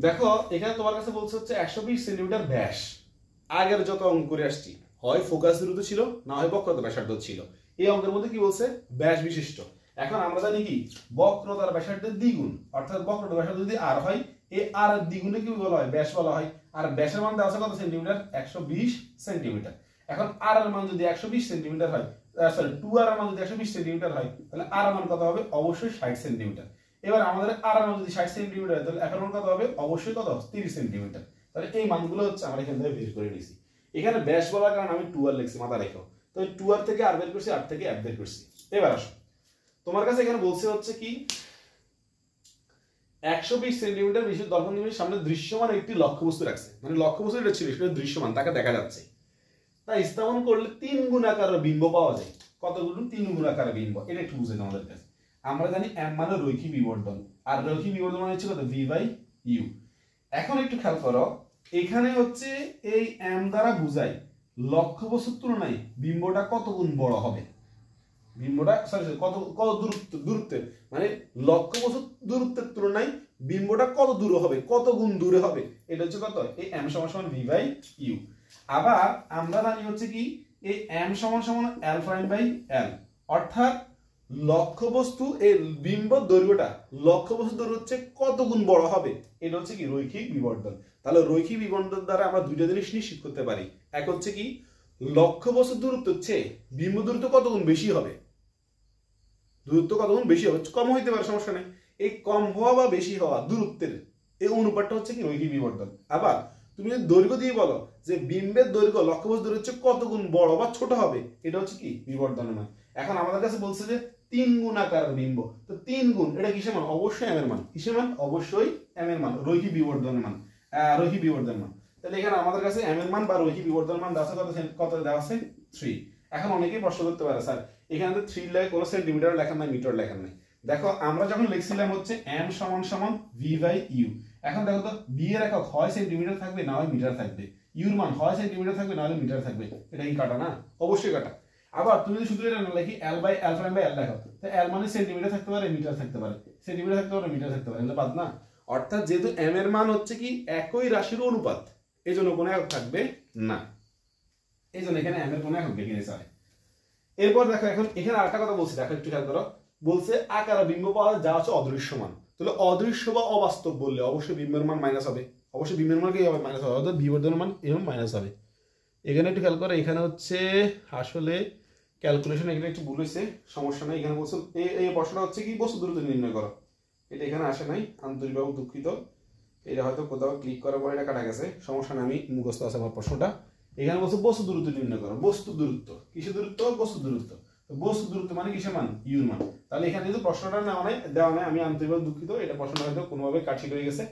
দেখো এখানে তোমার কাছে বলছে হচ্ছে 120 সেন্টিমিটার ব্যাস। আগের যত অঙ্ক করে আসছি হয় ফোকাস দূরত্ব ছিল, না হয় বক্রতা ব্যাসার্ধ ছিল। এই অঙ্কের মধ্যে কি বলছে, ব্যাস বিশিষ্ট। এখন আমরা জানি কি বক্রতার ব্যাসার্ধের দ্বিগুণ, অর্থাৎ বক্রতার ব্যাসার্ধ যদি আর হয়, এই আর এর দ্বিগুণে কি বলা হয়, ব্যাস বলা হয়। আর ব্যাসের মান দেওয়া আছে কত সেন্টিমিটার, 120 সেন্টিমিটার। এখন আর এর মান যদি 120 সেন্টিমিটার হয়, সরি 2r এর মান যদি 120 সেন্টিমিটার হয়, তাহলে আর এর মান কত হবে, অবশ্যই 60 সেন্টিমিটার। এবার আমাদের আর এর মান যদি 60 সেন্টিমিটার হয়, তাহলে এর মান কত হবে, অবশ্যই কত, 30 সেন্টিমিটার। তাহলে এই মানগুলো হচ্ছে আমরা এখান থেকে বের করে নিয়েছি। এখানে ব্যাস বলার কারণে আমি 2r লিখছি, মাথা রেখো। তো 2r থেকে r বের করছি, r থেকে f বের করছি। এবার আসো তোমার কাছে এখানে বলছে হচ্ছে কি 120 সেন্টিমিটার বিশিষ্ট দর্পণদ্বীপের সামনে দৃশ্যমান একটি লক্ষ্যবস্তু রাখছে, মানে লক্ষ্যবস্তু এটা ছিল, সেটা দৃশ্যমান, তাকে দেখা যাচ্ছে। তাই স্থাপন করলে 3 গুণাকার বিম্ব পাওয়া যায়। কতগুলো, 3 গুণাকার বিম্ব। এটা একটু বুঝে নাও আমাদের কাছে। আমরা জানি m মানে রৈখিক বিবর্ধন, আর রৈখিক বিবর্ধন মানে হচ্ছে কত, v/u। এখন একটু খেয়াল করো, এখানে হচ্ছে এই m দ্বারা বুঝাই লক্ষ্যবস্তুর তুলনায় বিম্বটা কত গুণ বড় হবে। বিম্বটা সরি কত কত দূরত্বের মানে লক্ষ্যবস্তু দূরত্বের তুলনায় বিম্বটা কত দূরে হবে, কত গুণ দূরে হবে, এটা হচ্ছে কত, এই m সমান v/u। আবার আমরা জানি হচ্ছে কি এই m সমান l প্রাইম বাই l, অর্থাৎ লক্ষ্যবস্তু এই বিম্ব দৈর্ঘ্যটা লক্ষ্যবস্তু দৈর্ঘ্য হচ্ছে কত গুণ বড় হবে, এটা হচ্ছে কি রৈখিক বিবর্ধন। তাহলে রৈখিক বিবর্ধন দ্বারা আমরা দুইটা জিনিস নিশ্চিত করতে পারি। এক হচ্ছে কি লক্ষ্যবস্তু দূরত্ব হচ্ছে বিম্ব দূরত্ব কত গুণ বেশি হবে, দূরত্ব কত গুণ বেশি হবে, কম হইতে পারে সমস্যা নেই। এই কম হওয়া বা বেশি হওয়া দূরত্বের এই অনুপাতটা হচ্ছে কি রৈখিক বিবর্ধন। আবার তুমি যদি দৈর্ঘ্য দিয়ে বলো যে বিম্বের দৈর্ঘ্য লক্ষ্যবস্তু দৈর্ঘ্য হচ্ছে কত গুণ বড় বা ছোট হবে, এটা হচ্ছে কি বিবর্ধনের মান। এখন আমাদের কাছে বলছে যে 3 গুণ আকার বিম্ব, তো 3 গুণ এটা কিসের মান, অবশ্যই m এর মান। কিসের মান, অবশ্যই m এর মান, রৈখিক বিবর্ধনের মান, রৈখিক বিবর্ধনের মান। তাহলে এখানে আমাদের কাছে m এর মান বা রৈখিক বিবর্ধনের মান দেওয়া আছে কত দেওয়া আছে 3। এখন অনেকেই প্রশ্ন করতে পারে স্যার এখানে তো 3 লেখা, কোনো সেন্টিমিটার লেখা নাই, মিটার লেখা নাই। দেখো আমরা যখন লিখছিলাম হচ্ছে m সমান v/u। এখন দেখো তো v এর একক হয় সেন্টিমিটার থাকবে, না হয় মিটার থাকবে। u এর মান হয় সেন্টিমিটার থাকবে, না হলে মিটার থাকবে। এটা কি কাটা না, অবশ্যই কাটা। আবার তুমি যদি শুধু এটা না লিখি l by l prime by l লেখো, তো l মানে সেন্টিমিটার থাকতে পারে, মিটার থাকতে পারে, সেন্টিমিটার থাকতে পারে, মিটার থাকতে পারে, এটা বাদ না। অর্থাৎ যেহেতু m এর মান হচ্ছে কি একই রাশির অনুপাত, এইজন্য কোনো একক থাকবে না, এইজন্য এখানে m এর কোনো একক লিখে নিতে হয়। এরপর দেখো এখন এখানে আরেকটা কথা বলছি, দেখো একটু খেয়াল করো। বলছে আকার বিম্ব পাওয়া যা হচ্ছে অদৃশ্যমান। তাহলে অদৃশ্য বা অবাস্তব বললে অবশ্যই বিম্বের মান মাইনাস হবে, অবশ্যই বিম্বের মান কি হবে, মাইনাস হবে, অর্থাৎ বিবর্ধনের মান এরকম মাইনাস হবে। এখানে একটু খেয়াল করো, এখানে হচ্ছে আসলে ক্যালকুলেশন এখানে একটু ভুল হয়েছে, সমস্যা নাই। এখানে বলছে এই প্রশ্নটা হচ্ছে কি বস্তু দূরত্ব নির্ণয় করো, এটা এখানে আসে নাই, আন্তরিকভাবে দুঃখিত। এটা হয়তো কোথাও ক্লিক করার পরে এটা কাটা গেছে, সমস্যা নাই, আমি মুখস্থ আছে আমার প্রশ্নটা। এখানে বলছে বস্তু দূরত্ব নির্ণয় করো, বস্তু দূরত্ব, কিসের দূরত্ব, বস্তু দূরত্ব। বস্তু দূরত্ব মানে কিসের মান, ইউর মান। তাহলে এখানে যদি প্রশ্নটা দেওয়া নাই, আমি আন্তরিকভাবে দুঃখিত, এটা প্রশ্নটা হয়তো কোনোভাবে কাটছিট হয়ে গেছে।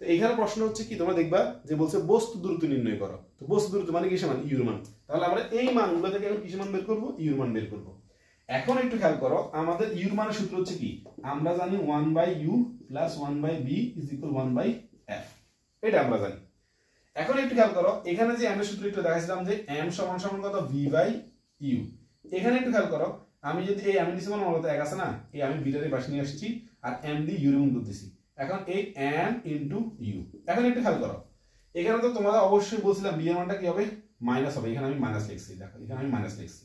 তো এখানে প্রশ্ন হচ্ছে কি তোমরা দেখবা যে বলছে বস্তু দূরত্ব নির্ণয় করো, তো বস্তু দূরত্ব মানে কিসের মান, ইউর মান। তাহলে আমরা এই মানগুলো থেকে এখন কিসের মান বের করবো, ইউর মান বের করবো। এখন একটু খেয়াল করো, আমাদের ইউর মানের সূত্র হচ্ছে কি, আমরা জানি 1/u plus 1/b is equal 1/f, এটা আমরা জানি। এখন একটু খেয়াল করো, এখানে যে m এর সূত্র একটু দেখাইছিলাম যে m সমান কত v/u। এখানে একটু খেয়াল করো, আমি যদি এই m নিচে মনে এক আছে না, এই আমি বিটারে পাশে নিয়ে আসছি আর m দিয়ে u গুণ করতেছি। এখন এই m ইনটু u। এখন একটু খেয়াল করো, এখানে তো তোমাদের অবশ্যই বলছিলাম b এর মানটা কি হবে, মাইনাস হবে। এখানে আমি মাইনাস লিখছি, দেখো এখানে আমি মাইনাস লিখছি,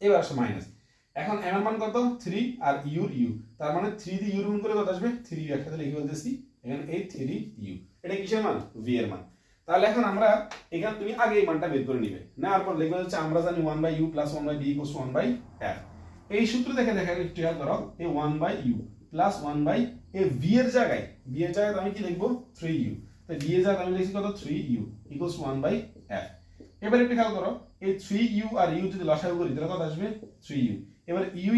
এবার আসো মাইনাস। এখন m এর মান কত 3 আর u তার মানে 3 দিয়ে u গুণ করে কত আসবে 3u, একসাথে লিখে বলতেছি এখানে এই 3u। এটা কিসের মান, v এর মান। তাহলে এখন আমরা এখানে তুমি আগে এই মানটা বের করে নিবে, নেওয়ার পর লিখবে হচ্ছে আমরা জানি 1/u plus 1/b equals 1/f। এই সূত্র দেখে একটু খেয়াল করো, এই 1/u প্লাস 1/, এই v এর জায়গায় আমি কি লিখবো 3u, তো v এর জায়গায় আমি লিখছি কত 3u ইকুয়ালস 1/f। এবার একটু খেয়াল করো, এই 3u আর u যদি লসাগু করি তাহলে কত আসবে 3u। এবার u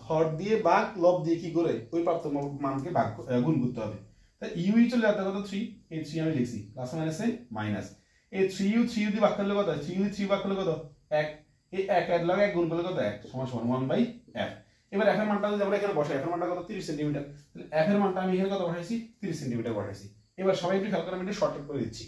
হর দিয়ে ভাগ লব দিয়ে কি করে ওই প্রাপ্ত মানকে ভাগ গুণ করতে হবে। তাই u চলে যাবে কত 3, এই 3 আমি লিখছি প্লাস মাইনাসে মাইনাস, এই 3u দিয়ে ভাগ করলে কত, 3u 3 ভাগ করলে কত 1, এই 1 এর লগে 1 গুণ করলে কত 1 সমান 1/f। এবার এফ এর মানটা যদি আমরা এখানে বসাই, এফ এর মানটা কত 30 সেন্টিমিটার, তাহলে এফ এর মানটা আমি এখানে কত বসাইছি 30 সেন্টিমিটার বসাইছি। এবার সবাই একটু খেয়াল করে আমি একটু শর্টকাট করে দিচ্ছি।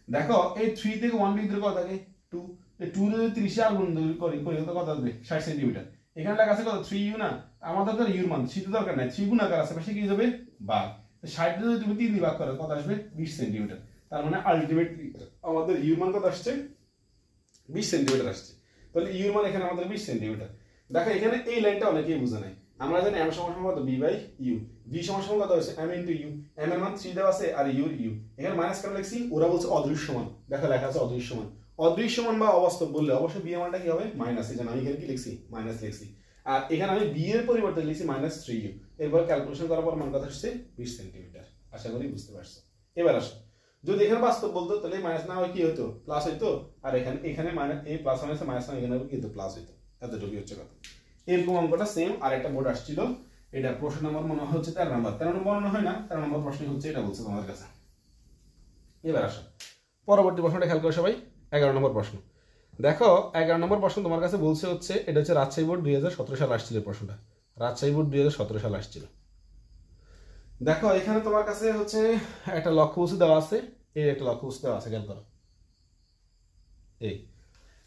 দেখো এই 3 থেকে 1 ভিতরে কত থাকে 2, এই 2 যদি 30 আর গুণ করি তো কত আসবে 60 সেন্টিমিটার। এখানে লেখা আছে কত 3u না, আমাদের তো ইউর মান শীত দরকার নাই, 3 গুণ আকার আছে পাশে কি যাবে 12, তো 60 যদি তুমি 3 দিয়ে ভাগ করো কত আসবে 20 সেন্টিমিটার। তার মানে আলটিমেটলি আমাদের ইউর মান কত আসছে 20 সেন্টিমিটার আসছে। তাহলে ইউর মান এখানে আমাদের 20 সেন্টিমিটার। দেখো এখানে এই লাইনটা অনেকেই বুঝে নাই। আমরা জানি m সমান কত b বাই u, v সমান কত হচ্ছে m ইনটু u, m এর মান 3 দেওয়া আছে আর u এখানে মাইনাস কেন লিখছি, ওরা বলছে অদৃশ্যমান। দেখো লেখা আছে অদৃশ্যমান, অদৃশ্যমান বা অবাস্তব বললে অবশ্যই b এর মানটা কি হবে মাইনাস, এই জন্য আমি এখানে কি লিখছি মাইনাস লিখছি। আর এখানে আমি b এর পরিবর্তে লিখছি মাইনাস 3u। এরপর ক্যালকুলেশন করার পর মান কত আসছে 20 সেন্টিমিটার। আশা করি বুঝতে পারছো। এবার আসো, যদি এখানে বাস্তব বলতো তাহলে মাইনাস না হয় কি হতো প্লাস হইতো, আর এখানে মাইনাস এই প্লাস মাইনাস মাইনাস না এখানে কিন্তু প্লাস হইতো। এতটুকুই হচ্ছে কথা। এরকম অঙ্কটা সেম আরেকটা বোর্ড আসছিল, এটা প্রশ্ন নাম্বার মনে হচ্ছে 13 নাম্বার, 13 নম্বর মনে হয় না, 13 নম্বর প্রশ্ন হচ্ছে এটা বলছে তোমাদের কাছে। এবার আসো পরবর্তী প্রশ্নটা খেয়াল করো সবাই, 11 নম্বর প্রশ্ন। দেখো 11 নম্বর প্রশ্ন তোমার কাছে বলছে হচ্ছে, এটা হচ্ছে রাজশাহী বোর্ড 2017 সালে আসছিল প্রশ্নটা, রাজশাহী বোর্ড 2017 সালে আসছিল। দেখো এখানে তোমার কাছে হচ্ছে একটা লক্ষ্যবস্তু দেওয়া আছে, এই একটা লক্ষ্যবস্তু দেওয়া আছে, খেয়াল করো। এই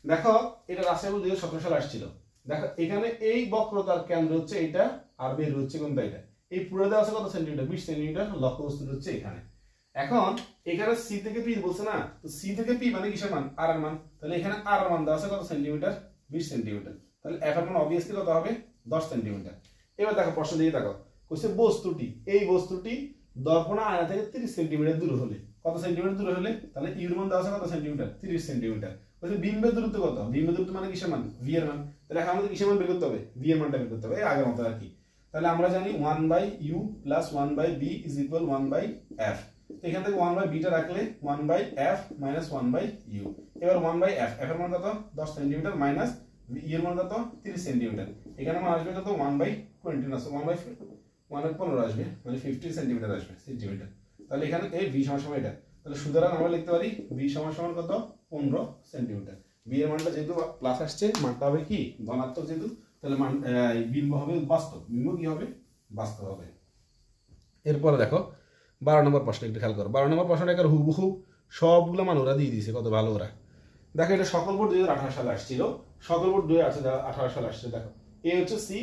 দেখো এটা রাজশাহী বোর্ড 2017 সালে আসছিল। দেখো এখানে এই বক্রতার কেন্দ্র হচ্ছে এটা, আর বের হচ্ছে কোনটা এটা, এই পুরো দেওয়া আছে কত সেন্টিমিটার 20 সেন্টিমিটার, লক্ষ্যবস্তু হচ্ছে এখানে। এখন এখানে সি থেকে পি বলছে না, তো সি থেকে পি মানে কিসের মান আর এর মান, তাহলে এখানে আর এর মান দেওয়া আছে কত সেন্টিমিটার 20 সেন্টিমিটার, তাহলে এফ এর মান অবভিয়াসলি কত হবে 10 সেন্টিমিটার। এবার দেখো প্রশ্ন দিয়ে দেখো কইছে বস্তুটি, এই বস্তুটি দর্পণ আয়না থেকে 30 সেন্টিমিটার দূর হলে, কত সেন্টিমিটার দূর হলে, তাহলে ইউর মান দেওয়া আছে কত সেন্টিমিটার 30 সেন্টিমিটার। বলছে বিম্বের দূরত্ব কত, বিম্বের দূরত্ব মানে কিসের মান ভি এর মান, তাহলে এখন আমাদের কিসের মান বের করতে হবে ভি এর মানটা বের করতে হবে, এই আগের মতো আর কি। তাহলে আমরা জানি 1/u plus 1/b is equal 1/f, এখান থেকে 1/b টা রাখলে 1/f মাইনাস 1/u। এবার 1/f, f এর মান কত 10 সেন্টিমিটার মাইনাস e এর মান কত 30 সেন্টিমিটার, এখানে মান আসবে কত 1/20 না 1/15 আসবে, মানে 50 সেন্টিমিটার আসবে সেন্টিমিটার। তাহলে এখানে এই v সমান এটা, তাহলে সুতরাং আমরা লিখতে পারি v সমান কত 15 সেন্টিমিটার। v এর মানটা যেহেতু প্লাস আসছে, মানটা হবে কি ধনাত্মক যেহেতু, তাহলে মান বিম্ব হবে বাস্তব, বিম্ব কি হবে বাস্তব হবে। এরপরে দেখো 12 নম্বর প্রশ্ন একটু খেয়াল করো, 12 নম্বর প্রশ্নটা এখানে হুবহু সবগুলো মান ওরা দিয়ে দিয়েছে, কত ভালো ওরা। দেখো এটা সকল বোর্ড 2018 সালে আসছিল, সকল বোর্ড 2018 সালে আসছে। দেখো এ হচ্ছে সি,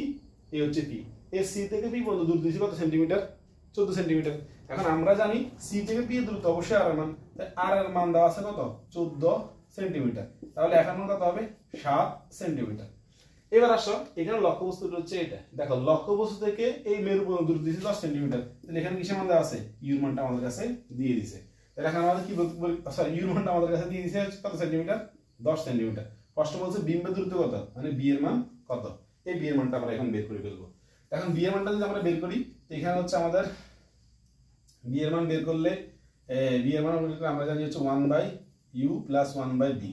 এ হচ্ছে পি, এ সি থেকে পি পর্যন্ত দূর দিয়েছে কত সেন্টিমিটার 14 সেন্টিমিটার। এখন আমরা জানি সি থেকে পি এর দূরত্ব অবশ্যই আর এর মান, তাই আর এর মান দেওয়া আছে কত 14 সেন্টিমিটার, তাহলে এফ এর মান কত হবে 7 সেন্টিমিটার। এবার আসো এখানে লক্ষ্যবস্তুটা হচ্ছে এটা, দেখো লক্ষ্যবস্তু থেকে এই মেরু পর্যন্ত দূরত্ব দিয়েছে 10 সেন্টিমিটার, তাহলে এখানে কিসের মান দেওয়া আছে ইউর মানটা আমাদের কাছে দিয়ে দিয়েছে। তাহলে এখন আমাদের কি সরি ইউর মানটা আমাদের কাছে দিয়ে দিয়েছে কত সেন্টিমিটার 10 সেন্টিমিটার। প্রশ্ন বলছে বিম্বের দূরত্ব কত, মানে বি এর মান কত, এই বি এর মানটা আমরা এখন বের করে ফেলবো। এখন বি এর মানটা যদি আমরা বের করি, তো এখানে হচ্ছে আমাদের বি এর মান বের করলে বি এর মান আমরা জানি হচ্ছে 1/u plus 1/b,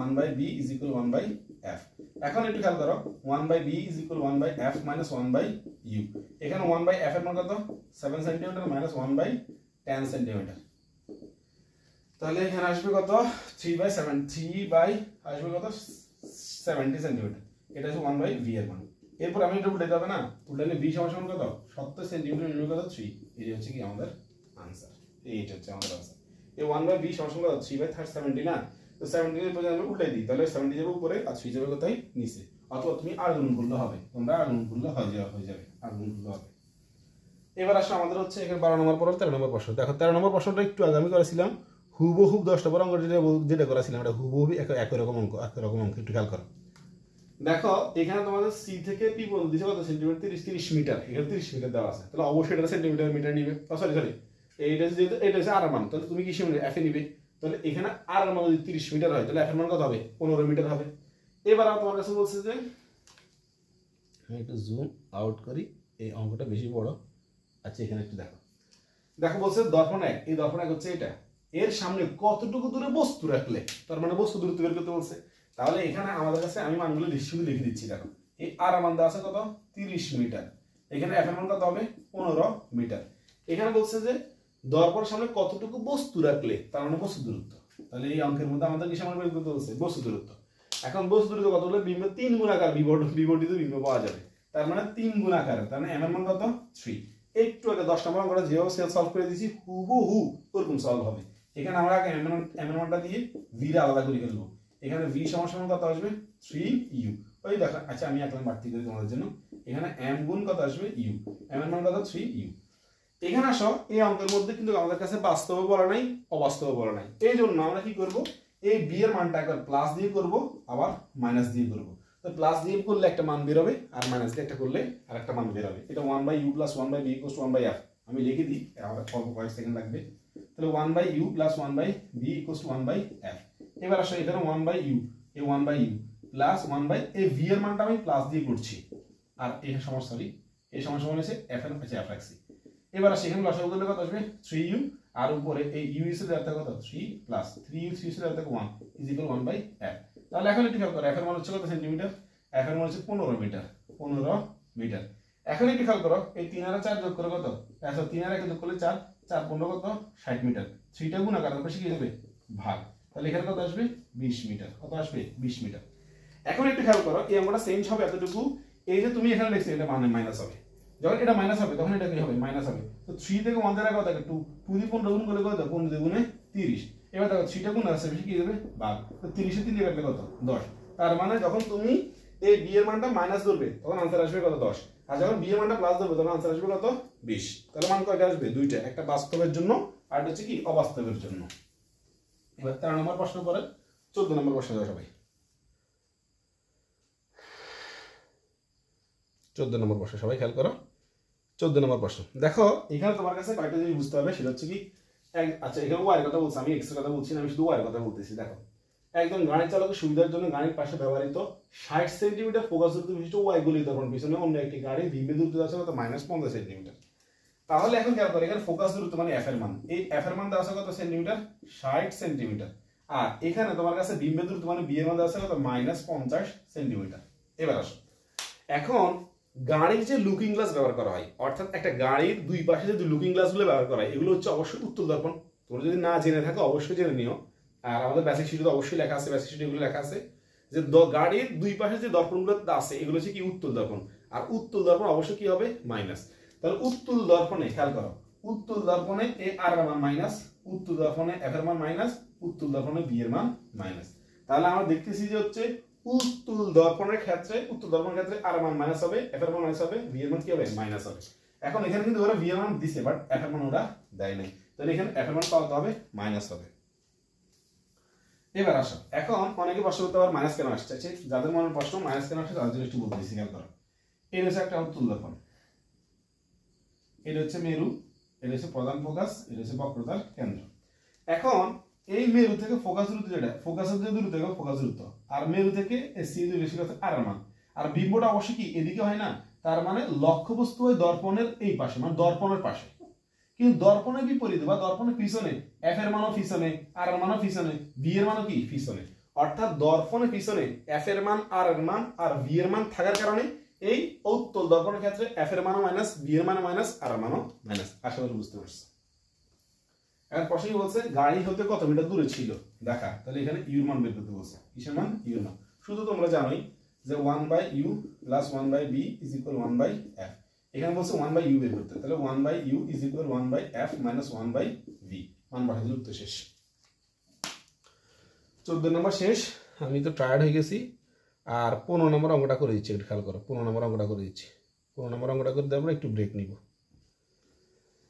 1/b is equal 1/f। এখন একটু খেয়াল করো 1/b is equal 1/f minus 1/u, এখানে 1/f এর মান কত 7 সেন্টিমিটার মাইনাস 1/10 সেন্টিমিটার, তাহলে এখানে আসবে কত 3/7, 3 আসবে কত 70 সেন্টিমিটার, এটা হচ্ছে 1/v এর মান। এরপর আমি এটা উল্টে যাবে না, উল্টালে v সমান কত 70 সেন্টিমিটার নির্ণয় কত 3, এই হচ্ছে কি আমাদের आंसर, এইটা হচ্ছে আমাদের आंसर। এই 1/v সমান কত 3/70 না, তো 70 এর পরে আমরা উল্টাই দিই, তাহলে 70 যাবে উপরে আর 3 যাবে কোথায় নিচে, অথবা তুমি আর গুণ করলে হবে, তোমরা আর গুণ করলে হয়ে যাবে আর গুণ করলে হবে। এবার আসলে আমাদের হচ্ছে এখানে 12 নম্বর পর 13 নম্বর প্রশ্ন। দেখো 13 নম্বর প্রশ্নটা একটু আগে আমি করেছিলাম, হুবহু 10 নম্বর অঙ্ক যেটা করেছিলাম এটা হুবহু একই রকম অঙ্ক, একটু খেয়াল করো। দেখো এখানে তোমাদের সি থেকে পি পর্যন্ত দিছে কত সেন্টিমিটার 30 মিটার, এখানে 30 মিটার দেওয়া আছে, তাহলে অবশ্যই এটা সেন্টিমিটার মিটার নিবে, সরি এইটা যেহেতু এটা হচ্ছে আর মান, তাহলে তুমি কিসে এফ এ নিবে, তাহলে এখানে আর মান যদি 30 মিটার হয় তাহলে এফ এর মান কত হবে 15 মিটার হবে। এবার তোমার কাছে বলছে যে আমি একটু জুম আউট করি, এই অঙ্কটা বেশি বড়। আচ্ছা এখানে একটু দেখো বলছে দর্পণ 1, এই দর্পণ 1 হচ্ছে এটা, এর সামনে কতটুকু দূরে বস্তু রাখলে, তার মানে বস্তু দূরত্ব বের করতে বলছে। তাহলে এখানে আমাদের কাছে আমি মানগুলো শুধু লিখে দিচ্ছি। দেখো এই আর মান দেওয়া আছে কত 30 মিটার, এখানে এফ এর মান কত হবে 15 মিটার। এখানে বলছে যে দর্পণের সামনে কতটুকু বস্তু রাখলে, তার মানে বস্তু দূরত্ব। তাহলে এই অঙ্কের মধ্যে আমাদের কিসের মান বের করতে বলছে বস্তু দূরত্ব। এখন বস্তু দূরত্ব কত হলে বিম্বের 3 গুণ আকার বিবর্ধিত বিম্ব পাওয়া যাবে। তার মানে 3 গুণ আকারে, তার মানে m এর মান কত 3। একটু আগে 10 নম্বর অঙ্কটা যেভাবে সলভ করে দিয়েছি হুবহু ওরকম সলভ হবে। এখানে আমরা আগে m এর মানটা দিয়ে v এর আলাদা করে ফেলবো। এখানে v সমান কত আসবে 3u। ওই দেখো, আচ্ছা আমি এক লাইন বাড়তি করি তোমাদের জন্য। এখানে m গুণ কত আসবে u, m এর মান কত 3u। এখানে আসো, এই অঙ্কের মধ্যে কিন্তু আমাদের কাছে বাস্তব বলা নাই, অবাস্তব বলা নাই। এই জন্য আমরা কি করব, এই b এর মানটা একবার প্লাস দিয়ে করব, আবার মাইনাস দিয়ে করব। তো প্লাস দিয়ে করলে একটা মান বের হবে, আর মাইনাস দিয়ে একটা করলে আরেকটা মান বের হবে। এটা 1/u + 1/b = 1/f। আমি লিখে দিই, আমার অল্প কয়েক সেকেন্ড লাগবে। তাহলে 1/u + 1/b = 1/f। এবার আসো এখানে 1/u, এই 1/u প্লাস 1/, এই v এর মানটা আমি প্লাস দিয়ে করছি, আর এই সমস্যা সরি এই সমস্যা মনে হচ্ছে f এর কাছে f রাখছি। এবার আসে এখানে লসাগু করলে কত আসবে 3u, আর উপরে এই u এর সাথে কত 3 প্লাস 3u 3 এর সাথে 1 = 1/f। তাহলে এখন একটু খেয়াল করো, f এর মান হচ্ছে কত সেন্টিমিটার, f এর মান হচ্ছে 15 মিটার, 15 মিটার। এখন একটু খেয়াল করো, এই 3 আর 4 যোগ করে কত, আচ্ছা 3 আর 1 যোগ করলে 4, 4 15 কত 60 মিটার। 3টা গুণ আকার তারপর কি হবে ভাগ, তাহলে এখানে কত আসবে 20 মিটার, কত আসবে 20 মিটার। এখন একটু খেয়াল করো, এই অঙ্কটা চেঞ্জ হবে এতটুকু, এই যে তুমি এখানে লিখছো এটা মানে মাইনাস হবে, যখন এটা মাইনাস হবে তখন এটা কি হবে মাইনাস হবে। তো 3 থেকে 1 দ্বারা কত থাকে 2, 2 দিয়ে 15 গুণ করলে কত 15 দিয়ে গুণে 30। এবার দেখো 3টা গুণ আছে বেশি কি হবে ভাগ, তো 30 এর 3 দিয়ে কাটলে কত 10। তার মানে যখন তুমি এই b এর মানটা মাইনাস ধরবে তখন आंसर আসবে কত 10, আর যখন b এর মানটা প্লাস ধরবে তখন आंसर আসবে কত 20। তাহলে মান কয়টা আসবে দুইটা, একটা বাস্তবের জন্য আর একটা হচ্ছে কি অবাস্তবের জন্য। এবার 13 নম্বর প্রশ্ন পরে 14 নম্বর প্রশ্ন দাও সবাই। 14 নম্বর প্রশ্ন সবাই খেয়াল করো। 14 নম্বর প্রশ্ন দেখো, এখানে তোমার কাছে কয়টা জিনিস বুঝতে হবে, সেটা হচ্ছে কি আচ্ছা এখানে ওয়াই এর কথা বলছি, আমি এক্স এর কথা বলছি না, আমি শুধু ওয়াই এর কথা বলতেছি। দেখো, একজন গাড়ি চালকের সুবিধার জন্য গাড়ির পাশে ব্যবহৃত 60 সেন্টিমিটার ফোকাস দূরত্ব বিশিষ্ট ওয়াই গলিত তখন পিছনে অন্য একটি গাড়ি ভিমে দূরত্ব আছে কত -50 সেন্টিমিটার। তাহলে এখন খেয়াল করো, এখানে ফোকাস দূরত্ব মানে এফ এর মান, এই এফ এর মান দেওয়া আছে কত সেন্টিমিটার 60 সেন্টিমিটার, আর এখানে তোমার কাছে বিম্বের দূরত্ব মানে বি এর মান দেওয়া আছে কত -50 সেন্টিমিটার। এবার আসো, এখন গাড়ির যে লুকিং গ্লাস ব্যবহার করা হয়, অর্থাৎ একটা গাড়ির দুই পাশে যে লুকিং গ্লাসগুলো ব্যবহার করা হয়, এগুলো হচ্ছে অবশ্যই উত্তল দর্পণ। তোমরা যদি না জেনে থাকো অবশ্যই জেনে নিও, আর আমাদের বেসিক শিটে তো অবশ্যই লেখা আছে, বেসিক শিটে এগুলো লেখা আছে যে গাড়ির দুই পাশে যে দর্পণগুলো আছে এগুলো হচ্ছে কি উত্তল দর্পণ, আর উত্তল দর্পণ অবশ্যই কি হবে মাইনাস। তাহলে উত্তল দর্পণে খেয়াল করো, উত্তল দর্পণে এ আর এর মান মাইনাস, উত্তল দর্পণে এফ এর মান মাইনাস, উত্তল দর্পণে বি এর মান মাইনাস। তাহলে আমরা দেখতেছি যে হচ্ছে উত্তল দর্পণের ক্ষেত্রে, উত্তল দর্পণের ক্ষেত্রে আর এর মান মাইনাস হবে, এফ এর মান মাইনাস হবে, বি এর মান কি হবে মাইনাস হবে। এখন এখানে কিন্তু ওরা বি এর মান দিছে বাট এফ এর মান ওরা দেয় নাই, তাহলে এখানে এফ এর মান কত হবে মাইনাস হবে। এবার আসো, এখন অনেকে প্রশ্ন করতে পারে মাইনাস কেন আসছে, যাদের মনে প্রশ্ন মাইনাস কেন আসছে তাদের জন্য একটু বলতেছি খেয়াল করো। এই হচ্ছে একটা উত্তল দর্পণ, এটা হচ্ছে মেরু, এটা হচ্ছে প্রধান ফোকাস, এটা হচ্ছে বক্রতার কেন্দ্র। এখন এই মেরু থেকে ফোকাস দূরত্ব যেটা, ফোকাসের যে দূরত্ব থেকে ফোকাস দূরত্ব, আর মেরু থেকে সি দূরত্ব হচ্ছে আর এর মান, আর বিম্বটা অবশ্যই কি এদিকে হয় না, তার মানে লক্ষ্যবস্তু হয় দর্পণের এই পাশে, মানে দর্পণের পাশে। কিন্তু দর্পণের বিপরীতে বা দর্পণের পিছনে এফ এর মানও পিছনে, আর এর মানও পিছনে, বি এর মানও কি পিছনে। অর্থাৎ দর্পণের পিছনে এফ এর মান, আর এর মান আর বি এর মান থাকার কারণে এই উত্তল দর্পণের ক্ষেত্রে এফ এর মানও মাইনাস, বি এর মানও মাইনাস, আর এর মানও মাইনাস। আশা করি বুঝতে পারছো। এখন প্রশ্ন বলছে গাড়ি হতে কত মিটার দূরে ছিল দেখা, তাহলে এখানে ইউর মান বের করতে বলছে। কিসের মান? ইউর মান। শুধু তোমরা জানোই যে 1/u + 1/b = 1/f। এখানে বলছে 1/u বের করতে, তাহলে 1/u = 1/f - 1/v। মান বসাই দিলে উত্তর শেষ। 14 নম্বর শেষ। আমি তো টায়ার্ড হয়ে গেছি, আর 15 নম্বর অঙ্কটা করে দিচ্ছি, একটু খেয়াল করো। 15 নম্বর অঙ্কটা করে দিচ্ছি। 15 নম্বর অঙ্কটা করে দিয়ে আমরা একটু ব্রেক নিব।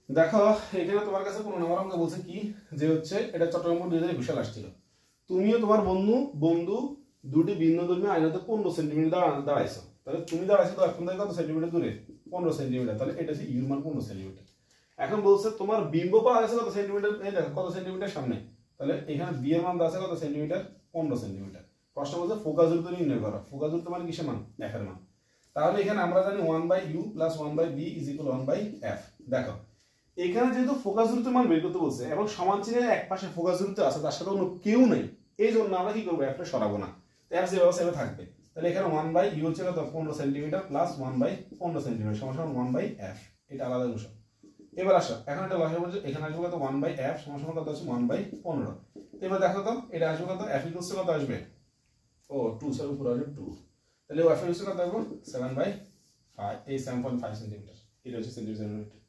দেখো, এখানে তোমার কাছে 15 নম্বর অঙ্ক বলছে কি, যে হচ্ছে এটা চট্টগ্রাম 2020 আসছিল। তুমিও তোমার বন্ধু দুটি ভিন্নধর্মী আয়নাতে 15 সেন্টিমিটার দাঁড়াইছো। তাহলে তুমি দাঁড়াইছো তো এখন থেকে কত সেন্টিমিটার দূরে? 15 সেন্টিমিটার। তাহলে এটা হচ্ছে ইউর মান 15 সেন্টিমিটার। এখন বলছে তোমার বিম্ব পাওয়া গেছে কত সেন্টিমিটার, এই দেখো কত সেন্টিমিটার সামনে। তাহলে এখানে বি এর মান আছে কত সেন্টিমিটার? 15 সেন্টিমিটার। প্রশ্ন বলছে ফোকাস দূরত্ব নির্ণয় করো। ফোকাস দূরত্ব মানে কিসের মান? এফ এর মান। তাহলে এখানে আমরা জানি 1/u + 1/b = 1/f। দেখো, এখানে যেহেতু ফোকাস দূরত্বের মান বের করতে বলছে এবং সমান চিহ্নের এক পাশে ফোকাস দূরত্ব আছে, তার সাথে অন্য কেউ নেই, এই জন্য আমরা কি করবো, এফটা সরাবো না। তো এফ যেভাবে সেভাবে থাকবে। তাহলে এখানে 1/u হচ্ছে কত 15 সেন্টিমিটার প্লাস 1/15 সেন্টিমিটার সমান 1/f। এটা আলাদা অংশ। এবার আসো, এখন এটা লসাগু বলছে, এখানে আসবে কত 1/f সমান কত আছে 1/15। এবার দেখো তো এটা আসবে কত, f = কত আসবে, ও 2 এর উপর আসবে 2। তাহলে f = কত আসবে 7/15। এই 7.5 সেন্টিমিটার, এটা হচ্ছে সেন্টিমিটার।